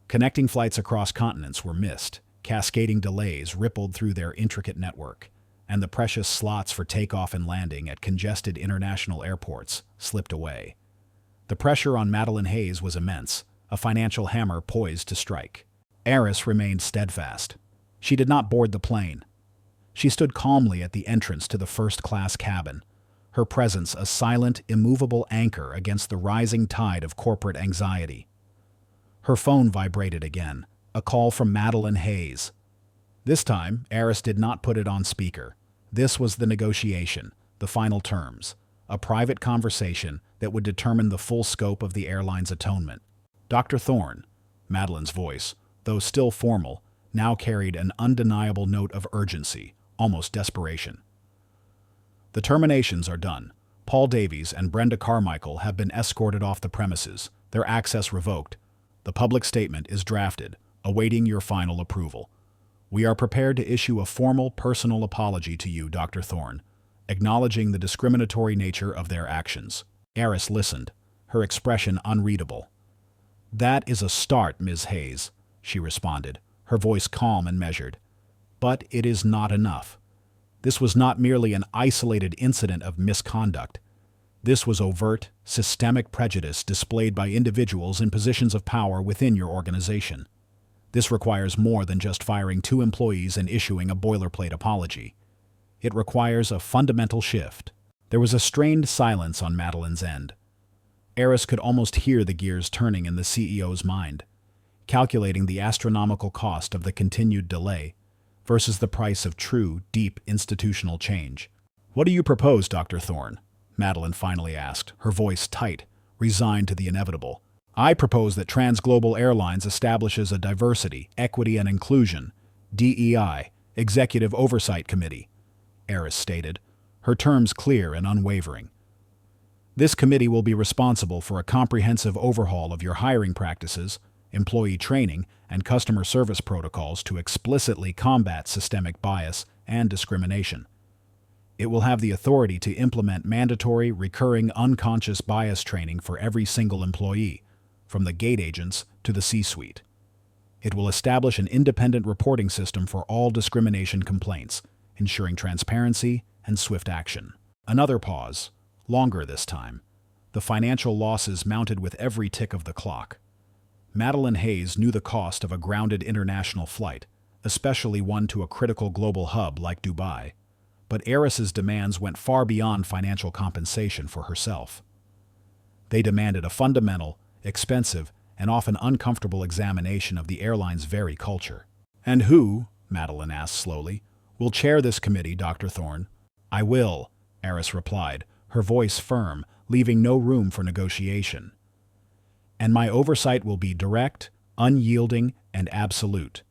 Connecting flights across continents were missed, cascading delays rippled through their intricate network, and the precious slots for takeoff and landing at congested international airports slipped away. The pressure on Madeline Hayes was immense, a financial hammer poised to strike. Eris remained steadfast. She did not board the plane. She stood calmly at the entrance to the first-class cabin, her presence a silent, immovable anchor against the rising tide of corporate anxiety. Her phone vibrated again, a call from Madeline Hayes. This time, Eris did not put it on speaker. This was the negotiation, the final terms, a private conversation that would determine the full scope of the airline's atonement. Dr. Thorne, Madeline's voice, though still formal, now carried an undeniable note of urgency, almost desperation. The terminations are done. Paul Davies and Brenda Carmichael have been escorted off the premises, their access revoked. The public statement is drafted, awaiting your final approval. We are prepared to issue a formal personal apology to you, Dr. Thorne, acknowledging the discriminatory nature of their actions. Eris listened, her expression unreadable. That is a start, Ms. Hayes, she responded, her voice calm and measured. But it is not enough. This was not merely an isolated incident of misconduct. This was overt, systemic prejudice displayed by individuals in positions of power within your organization. This requires more than just firing 2 employees and issuing a boilerplate apology. It requires a fundamental shift. There was a strained silence on Madeline's end. Eris could almost hear the gears turning in the CEO's mind, calculating the astronomical cost of the continued delay versus the price of true, deep institutional change. What do you propose, Dr. Thorne? Madeline finally asked, her voice tight, resigned to the inevitable. I propose that Transglobal Airlines establishes a Diversity, Equity and Inclusion, DEI, Executive Oversight Committee, Eris stated, her terms clear and unwavering. This committee will be responsible for a comprehensive overhaul of your hiring practices, employee training, and customer service protocols to explicitly combat systemic bias and discrimination. It will have the authority to implement mandatory, recurring, unconscious bias training for every single employee, from the gate agents to the C-suite. It will establish an independent reporting system for all discrimination complaints, ensuring transparency and swift action. Another pause, longer this time. The financial losses mounted with every tick of the clock. Madeline Hayes knew the cost of a grounded international flight, especially one to a critical global hub like Dubai. But Eris's demands went far beyond financial compensation for herself. They demanded a fundamental, expensive, and often uncomfortable examination of the airline's very culture. And who, Madeline asked slowly, will chair this committee, Dr. Thorne? I will, Eris replied, her voice firm, leaving no room for negotiation. And my oversight will be direct, unyielding, and absolute.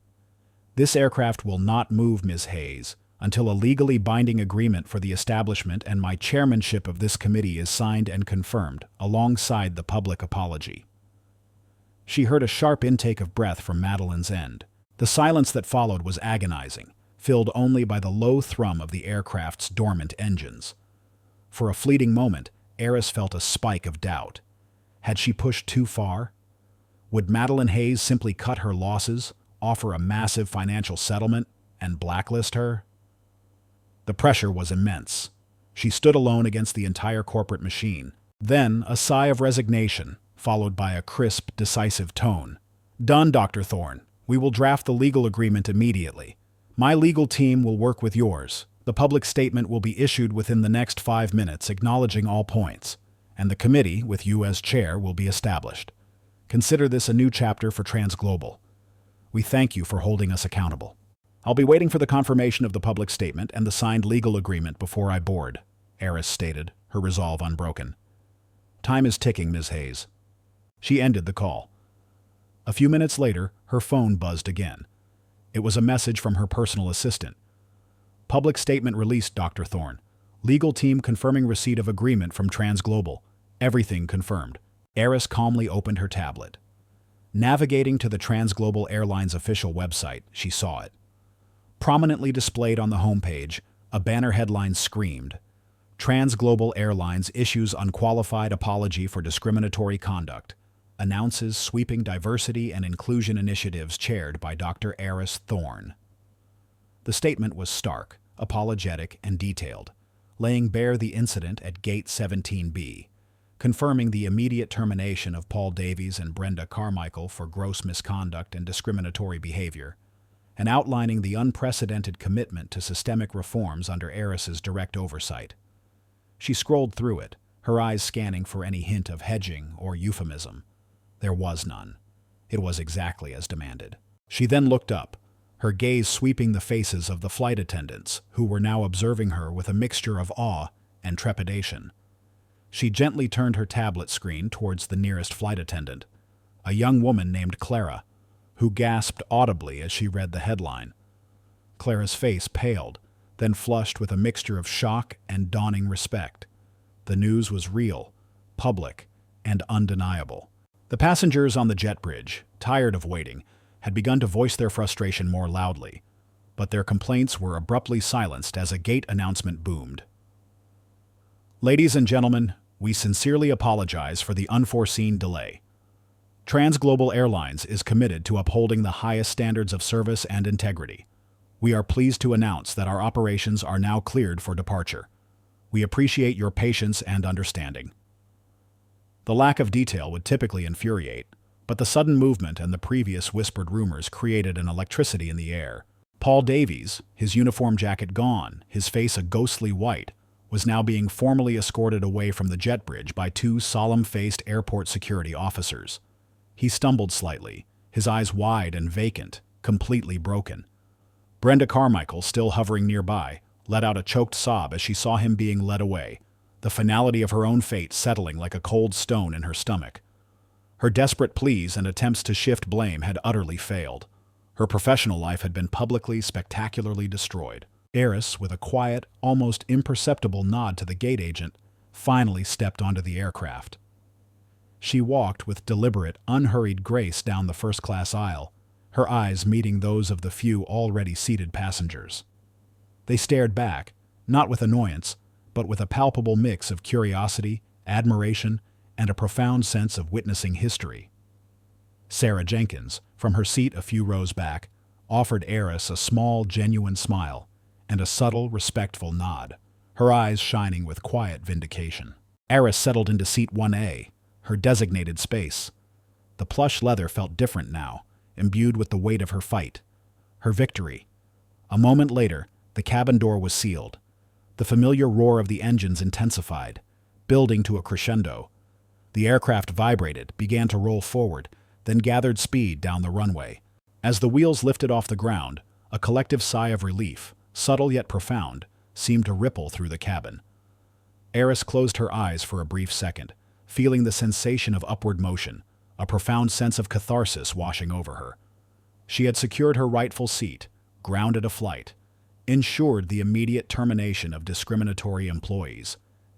This aircraft will not move, Ms. Hayes, until a legally binding agreement for the establishment and my chairmanship of this committee is signed and confirmed, alongside the public apology. She heard a sharp intake of breath from Madeline's end. The silence that followed was agonizing, filled only by the low thrum of the aircraft's dormant engines. For a fleeting moment, Eris felt a spike of doubt. Had she pushed too far? Would Madeline Hayes simply cut her losses, offer a massive financial settlement, and blacklist her? The pressure was immense. She stood alone against the entire corporate machine. Then, a sigh of resignation, followed by a crisp, decisive tone. "Done, Dr. Thorne. We will draft the legal agreement immediately. My legal team will work with yours. The public statement will be issued within the next 5 minutes, acknowledging all points, and the committee, with you as chair, will be established. Consider this a new chapter for TransGlobal. We thank you for holding us accountable. I'll be waiting for the confirmation of the public statement and the signed legal agreement before I board," Eris stated, her resolve unbroken. "Time is ticking, Ms. Hayes." She ended the call. A few minutes later, her phone buzzed again. It was a message from her personal assistant. "Public statement released, Dr. Thorne. Legal team confirming receipt of agreement from TransGlobal. Everything confirmed." Eris calmly opened her tablet. Navigating to the TransGlobal Airlines official website, she saw it. Prominently displayed on the homepage, a banner headline screamed, "TransGlobal Airlines issues unqualified apology for discriminatory conduct. Announces sweeping diversity and inclusion initiatives chaired by Dr. Eris Thorne." The statement was stark, apologetic, and detailed, laying bare the incident at Gate 17B, confirming the immediate termination of Paul Davies and Brenda Carmichael for gross misconduct and discriminatory behavior, and outlining the unprecedented commitment to systemic reforms under Eris's direct oversight. She scrolled through it, her eyes scanning for any hint of hedging or euphemism. There was none. It was exactly as demanded. She then looked up, her gaze sweeping the faces of the flight attendants, who were now observing her with a mixture of awe and trepidation. She gently turned her tablet screen towards the nearest flight attendant, a young woman named Clara, who gasped audibly as she read the headline. Clara's face paled, then flushed with a mixture of shock and dawning respect. The news was real, public, and undeniable. The passengers on the jet bridge, tired of waiting, had begun to voice their frustration more loudly, but their complaints were abruptly silenced as a gate announcement boomed. "Ladies and gentlemen, we sincerely apologize for the unforeseen delay. TransGlobal Airlines is committed to upholding the highest standards of service and integrity. We are pleased to announce that our operations are now cleared for departure. We appreciate your patience and understanding." The lack of detail would typically infuriate, but the sudden movement and the previous whispered rumors created an electricity in the air. Paul Davies, his uniform jacket gone, his face a ghostly white, was now being formally escorted away from the jet bridge by 2 solemn-faced airport security officers. He stumbled slightly, his eyes wide and vacant, completely broken. Brenda Carmichael, still hovering nearby, let out a choked sob as she saw him being led away, the finality of her own fate settling like a cold stone in her stomach. Her desperate pleas and attempts to shift blame had utterly failed. Her professional life had been publicly, spectacularly destroyed. Eris, with a quiet, almost imperceptible nod to the gate agent, finally stepped onto the aircraft. She walked with deliberate, unhurried grace down the first-class aisle, her eyes meeting those of the few already seated passengers. They stared back, not with annoyance, but with a palpable mix of curiosity, admiration, and a profound sense of witnessing history. Sarah Jenkins, from her seat a few rows back, offered Eris a small, genuine smile and a subtle, respectful nod, her eyes shining with quiet vindication. Eris settled into seat 1A, her designated space. The plush leather felt different now, imbued with the weight of her fight, her victory. A moment later, the cabin door was sealed. The familiar roar of the engines intensified, building to a crescendo. The aircraft vibrated, began to roll forward, then gathered speed down the runway. As the wheels lifted off the ground, a collective sigh of relief, subtle yet profound, seemed to ripple through the cabin. Eris closed her eyes for a brief second, feeling the sensation of upward motion, a profound sense of catharsis washing over her. She had secured her rightful seat, grounded a flight, ensured the immediate termination of discriminatory employees,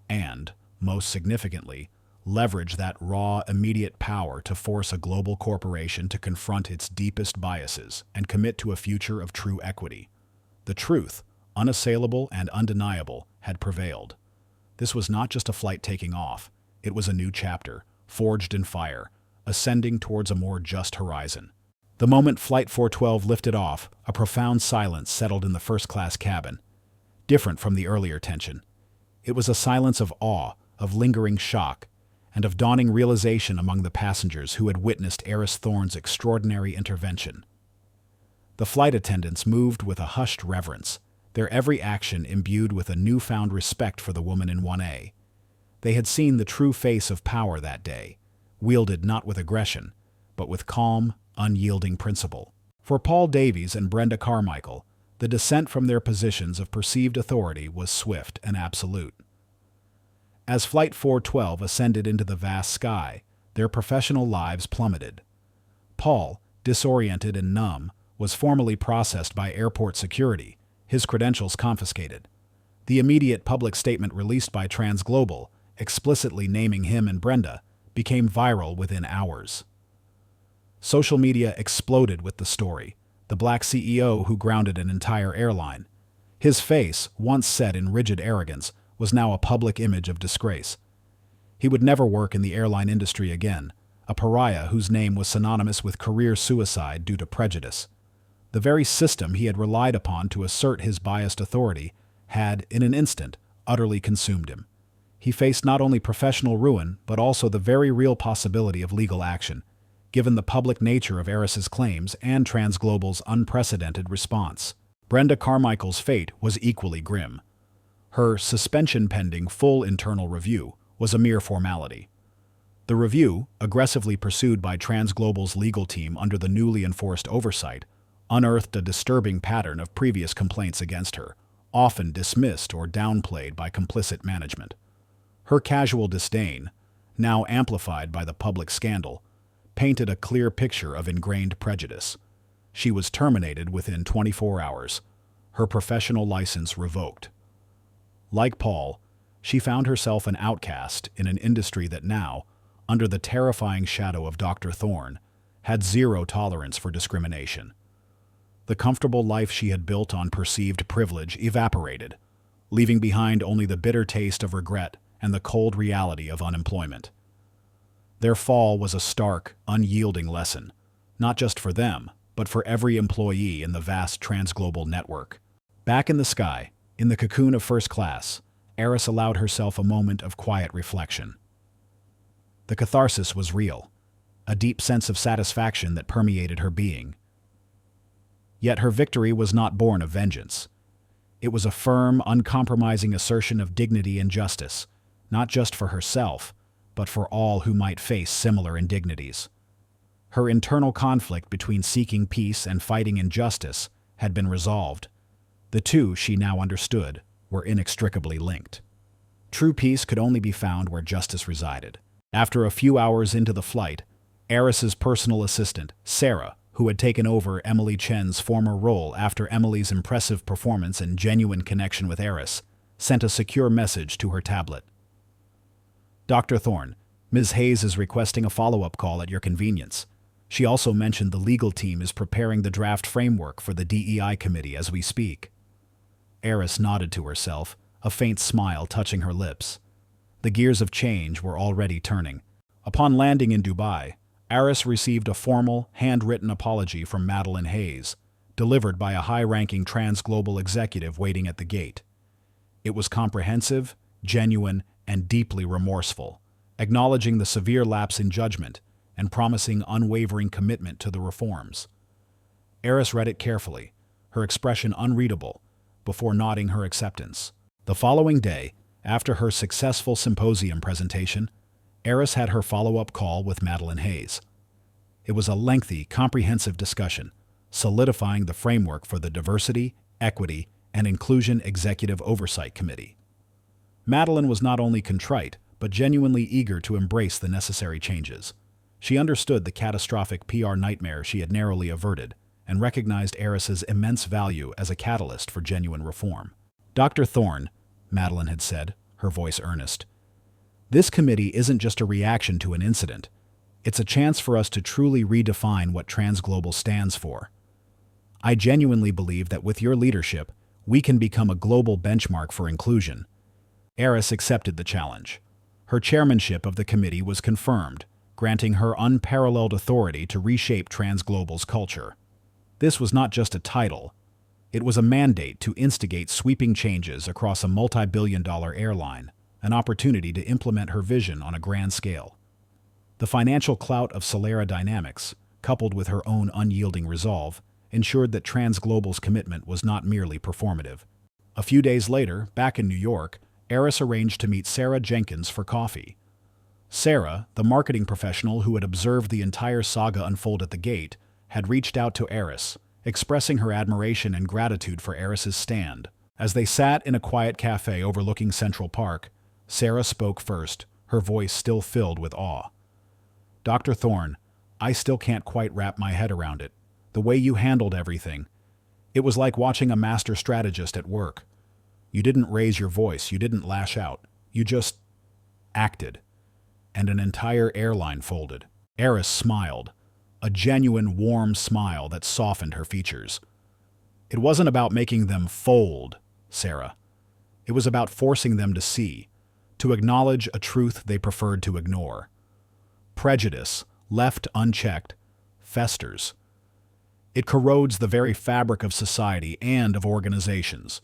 and, most significantly, leveraged that raw, immediate power to force a global corporation to confront its deepest biases and commit to a future of true equity. The truth, unassailable and undeniable, had prevailed. This was not just a flight taking off. It was a new chapter, forged in fire, ascending towards a more just horizon. The moment Flight 412 lifted off, a profound silence settled in the first-class cabin, different from the earlier tension. It was a silence of awe, of lingering shock, and of dawning realization among the passengers who had witnessed Eris Thorne's extraordinary intervention. The flight attendants moved with a hushed reverence, their every action imbued with a newfound respect for the woman in 1A. They had seen the true face of power that day, wielded not with aggression, but with calm, unyielding principle. For Paul Davies and Brenda Carmichael, the descent from their positions of perceived authority was swift and absolute. As Flight 412 ascended into the vast sky, their professional lives plummeted. Paul, disoriented and numb, was formally processed by airport security, his credentials confiscated. The immediate public statement released by Transglobal, explicitly naming him and Brenda, became viral within hours. Social media exploded with the story, the black CEO who grounded an entire airline. His face, once set in rigid arrogance, was now a public image of disgrace. He would never work in the airline industry again, a pariah whose name was synonymous with career suicide due to prejudice. The very system he had relied upon to assert his biased authority had, in an instant, utterly consumed him. He faced not only professional ruin, but also the very real possibility of legal action, given the public nature of Eris's claims and Transglobal's unprecedented response. Brenda Carmichael's fate was equally grim. Her suspension pending full internal review was a mere formality. The review, aggressively pursued by Transglobal's legal team under the newly enforced oversight, unearthed a disturbing pattern of previous complaints against her, often dismissed or downplayed by complicit management. Her casual disdain, now amplified by the public scandal, painted a clear picture of ingrained prejudice. She was terminated within 24 hours, her professional license revoked. Like Paul, she found herself an outcast in an industry that now, under the terrifying shadow of Dr. Thorne, had zero tolerance for discrimination. The comfortable life she had built on perceived privilege evaporated, leaving behind only the bitter taste of regret and the cold reality of unemployment. Their fall was a stark, unyielding lesson, not just for them, but for every employee in the vast Transglobal network. Back in the sky, in the cocoon of first class, Eris allowed herself a moment of quiet reflection. The catharsis was real, a deep sense of satisfaction that permeated her being. Yet her victory was not born of vengeance. It was a firm, uncompromising assertion of dignity and justice, not just for herself, but for all who might face similar indignities. Her internal conflict between seeking peace and fighting injustice had been resolved. The two, she now understood, were inextricably linked. True peace could only be found where justice resided. After a few hours into the flight, Eris's personal assistant, Sarah, who had taken over Emily Chen's former role after Emily's impressive performance and genuine connection with Eris, sent a secure message to her tablet. Dr. Thorne, Ms. Hayes is requesting a follow-up call at your convenience. She also mentioned the legal team is preparing the draft framework for the DEI committee as we speak. Eris nodded to herself, a faint smile touching her lips. The gears of change were already turning. Upon landing in Dubai, Eris received a formal, handwritten apology from Madeline Hayes, delivered by a high-ranking Transglobal executive waiting at the gate. It was comprehensive, genuine, and deeply remorseful, acknowledging the severe lapse in judgment and promising unwavering commitment to the reforms. Eris read it carefully, her expression unreadable, before nodding her acceptance. The following day, after her successful symposium presentation, Eris had her follow-up call with Madeline Hayes. It was a lengthy, comprehensive discussion, solidifying the framework for the Diversity, Equity, and Inclusion Executive Oversight Committee. Madeline was not only contrite, but genuinely eager to embrace the necessary changes. She understood the catastrophic PR nightmare she had narrowly averted, and recognized Eris's immense value as a catalyst for genuine reform. Dr. Thorne, Madeline had said, her voice earnest, this committee isn't just a reaction to an incident. It's a chance for us to truly redefine what Transglobal stands for. I genuinely believe that with your leadership, we can become a global benchmark for inclusion." Eris accepted the challenge. Her chairmanship of the committee was confirmed, granting her unparalleled authority to reshape TransGlobal's culture. This was not just a title. It was a mandate to instigate sweeping changes across a multi-billion-dollar airline, an opportunity to implement her vision on a grand scale. The financial clout of Solera Dynamics, coupled with her own unyielding resolve, ensured that TransGlobal's commitment was not merely performative. A few days later, back in New York, Eris arranged to meet Sarah Jenkins for coffee. Sarah, the marketing professional who had observed the entire saga unfold at the gate, had reached out to Eris, expressing her admiration and gratitude for Eris's stand. As they sat in a quiet cafe overlooking Central Park, Sarah spoke first, her voice still filled with awe. "Dr. Thorne, I still can't quite wrap my head around it. The way you handled everything. It was like watching a master strategist at work. You didn't raise your voice, you didn't lash out. You just acted. And an entire airline folded." Eris smiled, a genuine warm smile that softened her features. "It wasn't about making them fold, Sarah. It was about forcing them to see, to acknowledge a truth they preferred to ignore. Prejudice, left unchecked, festers. It corrodes the very fabric of society and of organizations.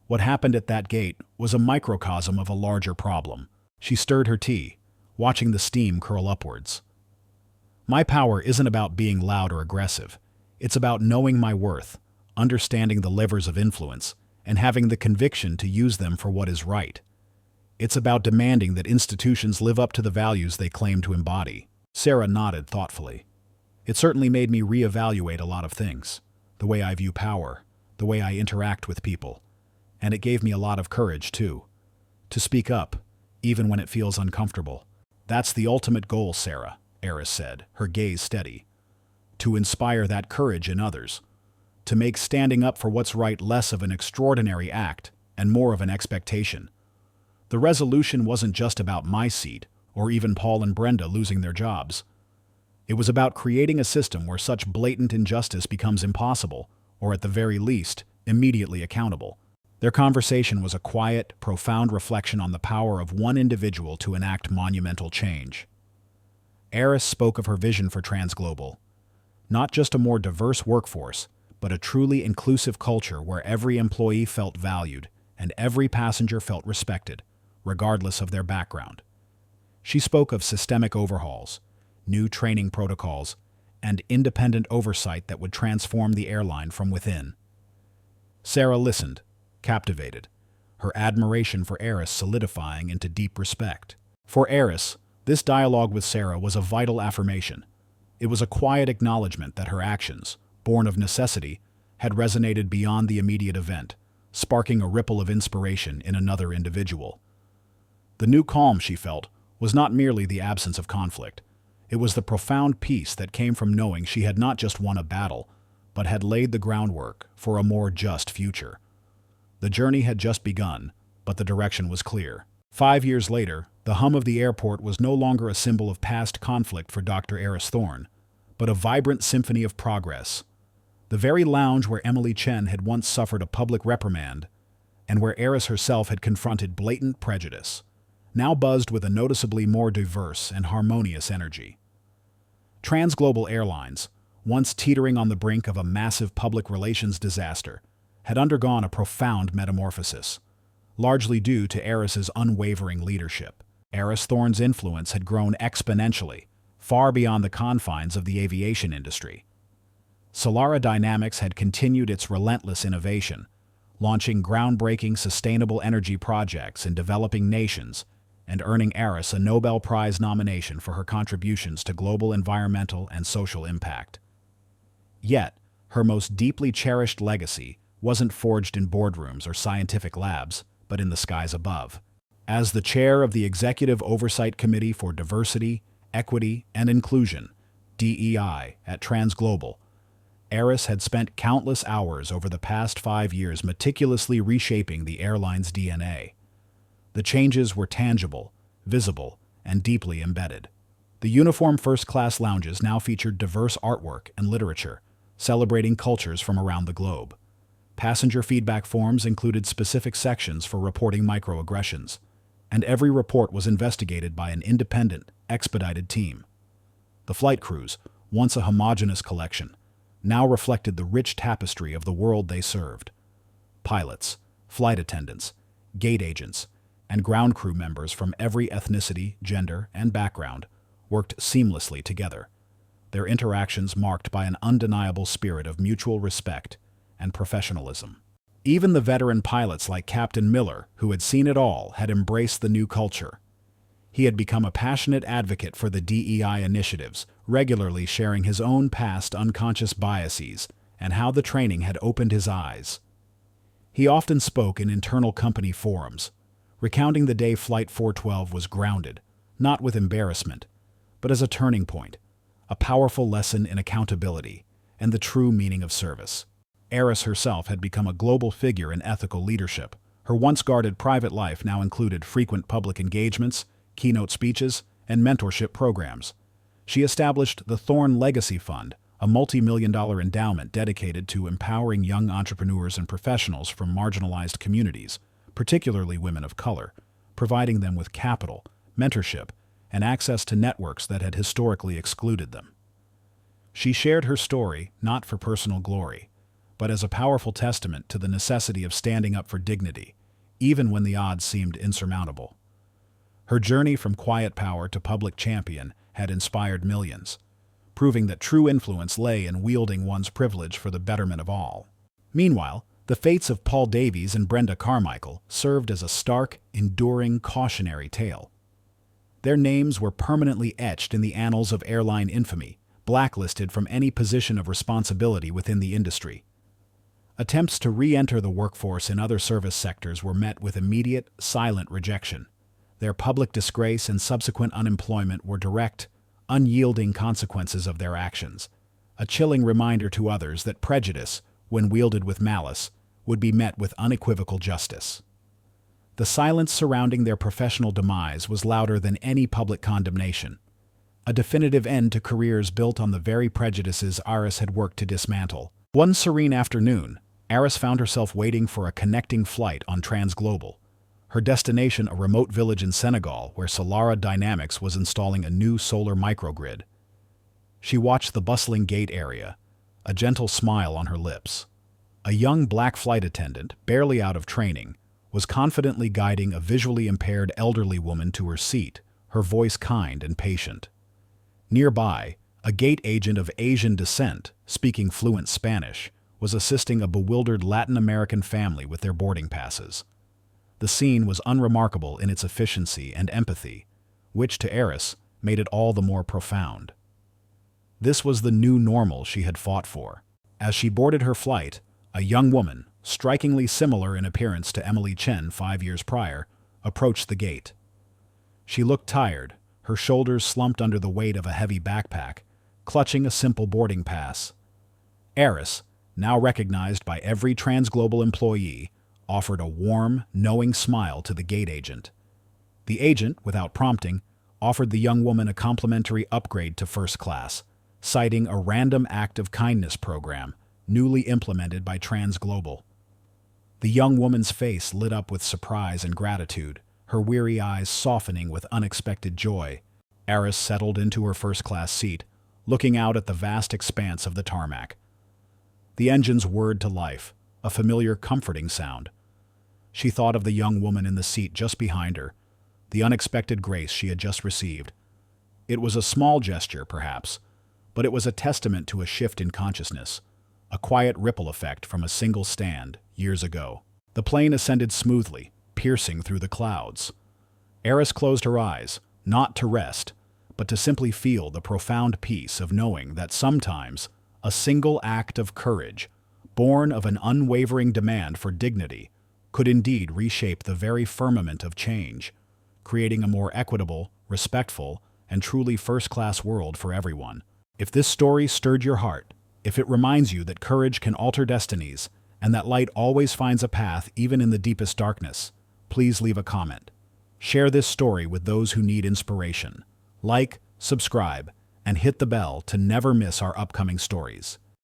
What happened at that gate was a microcosm of a larger problem." She stirred her tea, watching the steam curl upwards. "My power isn't about being loud or aggressive. It's about knowing my worth, understanding the levers of influence, and having the conviction to use them for what is right. It's about demanding that institutions live up to the values they claim to embody." Sarah nodded thoughtfully. "It certainly made me reevaluate a lot of things. The way I view power, the way I interact with people. And it gave me a lot of courage, too. To speak up, even when it feels uncomfortable. That's the ultimate goal, Sarah," Eris said, her gaze steady. "To inspire that courage in others. To make standing up for what's right less of an extraordinary act and more of an expectation. The resolution wasn't just about my seat, or even Paul and Brenda losing their jobs. It was about creating a system where such blatant injustice becomes impossible, or at the very least, immediately accountable." Their conversation was a quiet, profound reflection on the power of one individual to enact monumental change. Eris spoke of her vision for TransGlobal. Not just a more diverse workforce, but a truly inclusive culture where every employee felt valued and every passenger felt respected, regardless of their background. She spoke of systemic overhauls, new training protocols, and independent oversight that would transform the airline from within. Sarah listened, captivated, her admiration for Eris solidifying into deep respect. For Eris, this dialogue with Sarah was a vital affirmation. It was a quiet acknowledgement that her actions, born of necessity, had resonated beyond the immediate event, sparking a ripple of inspiration in another individual. The new calm she felt was not merely the absence of conflict. It was the profound peace that came from knowing she had not just won a battle, but had laid the groundwork for a more just future. The journey had just begun, but the direction was clear. 5 years later, the hum of the airport was no longer a symbol of past conflict for Dr. Eris Thorne, but a vibrant symphony of progress. The very lounge where Emily Chen had once suffered a public reprimand, and where Eris herself had confronted blatant prejudice, now buzzed with a noticeably more diverse and harmonious energy. TransGlobal Airlines, once teetering on the brink of a massive public relations disaster, had undergone a profound metamorphosis, largely due to Eris's unwavering leadership. Eris Thorne's influence had grown exponentially, far beyond the confines of the aviation industry. Solera Dynamics had continued its relentless innovation, launching groundbreaking sustainable energy projects in developing nations and earning Eris a Nobel Prize nomination for her contributions to global environmental and social impact. Yet, her most deeply cherished legacy wasn't forged in boardrooms or scientific labs, but in the skies above. As the chair of the Executive Oversight Committee for Diversity, Equity, and Inclusion, DEI, at TransGlobal, Eris had spent countless hours over the past 5 years meticulously reshaping the airline's DNA. The changes were tangible, visible, and deeply embedded. The uniform first-class lounges now featured diverse artwork and literature, celebrating cultures from around the globe. Passenger feedback forms included specific sections for reporting microaggressions, and every report was investigated by an independent, expedited team. The flight crews, once a homogeneous collection, now reflected the rich tapestry of the world they served. Pilots, flight attendants, gate agents, and ground crew members from every ethnicity, gender, and background worked seamlessly together, their interactions marked by an undeniable spirit of mutual respect and professionalism. Even the veteran pilots like Captain Miller, who had seen it all, had embraced the new culture. He had become a passionate advocate for the DEI initiatives, regularly sharing his own past unconscious biases and how the training had opened his eyes. He often spoke in internal company forums, recounting the day Flight 412 was grounded, not with embarrassment, but as a turning point, a powerful lesson in accountability and the true meaning of service. Eris herself had become a global figure in ethical leadership. Her once guarded private life now included frequent public engagements, keynote speeches, and mentorship programs. She established the Thorn Legacy Fund, a multi-million-dollar endowment dedicated to empowering young entrepreneurs and professionals from marginalized communities, particularly women of color, providing them with capital, mentorship, and access to networks that had historically excluded them. She shared her story not for personal glory, but as a powerful testament to the necessity of standing up for dignity, even when the odds seemed insurmountable. Her journey from quiet power to public champion had inspired millions, proving that true influence lay in wielding one's privilege for the betterment of all. Meanwhile, the fates of Paul Davies and Brenda Carmichael served as a stark, enduring cautionary tale. Their names were permanently etched in the annals of airline infamy, blacklisted from any position of responsibility within the industry. Attempts to re-enter the workforce in other service sectors were met with immediate, silent rejection. Their public disgrace and subsequent unemployment were direct, unyielding consequences of their actions, a chilling reminder to others that prejudice, when wielded with malice, would be met with unequivocal justice. The silence surrounding their professional demise was louder than any public condemnation, a definitive end to careers built on the very prejudices Eris had worked to dismantle. One serene afternoon, Eris found herself waiting for a connecting flight on Transglobal, her destination a remote village in Senegal where Solara Dynamics was installing a new solar microgrid. She watched the bustling gate area, a gentle smile on her lips. A young black flight attendant, barely out of training, was confidently guiding a visually impaired elderly woman to her seat, her voice kind and patient. Nearby, a gate agent of Asian descent, speaking fluent Spanish, was assisting a bewildered Latin American family with their boarding passes. The scene was unremarkable in its efficiency and empathy, which to Eris made it all the more profound. This was the new normal she had fought for. As she boarded her flight, a young woman, strikingly similar in appearance to Emily Chen 5 years prior, approached the gate. She looked tired, her shoulders slumped under the weight of a heavy backpack, clutching a simple boarding pass. Eris, now recognized by every Transglobal employee, offered a warm, knowing smile to the gate agent. The agent, without prompting, offered the young woman a complimentary upgrade to first class, citing a random act of kindness program newly implemented by Transglobal. The young woman's face lit up with surprise and gratitude, her weary eyes softening with unexpected joy. Eris settled into her first-class seat, looking out at the vast expanse of the tarmac. The engines whirred to life, a familiar, comforting sound. She thought of the young woman in the seat just behind her, the unexpected grace she had just received. It was a small gesture, perhaps, but it was a testament to a shift in consciousness, a quiet ripple effect from a single stand years ago. The plane ascended smoothly, piercing through the clouds. Eris closed her eyes, not to rest, but to simply feel the profound peace of knowing that sometimes a single act of courage, born of an unwavering demand for dignity, could indeed reshape the very firmament of change, creating a more equitable, respectful, and truly first-class world for everyone. If this story stirred your heart, if it reminds you that courage can alter destinies, and that light always finds a path even in the deepest darkness, please leave a comment. Share this story with those who need inspiration. Like, subscribe, and hit the bell to never miss our upcoming stories.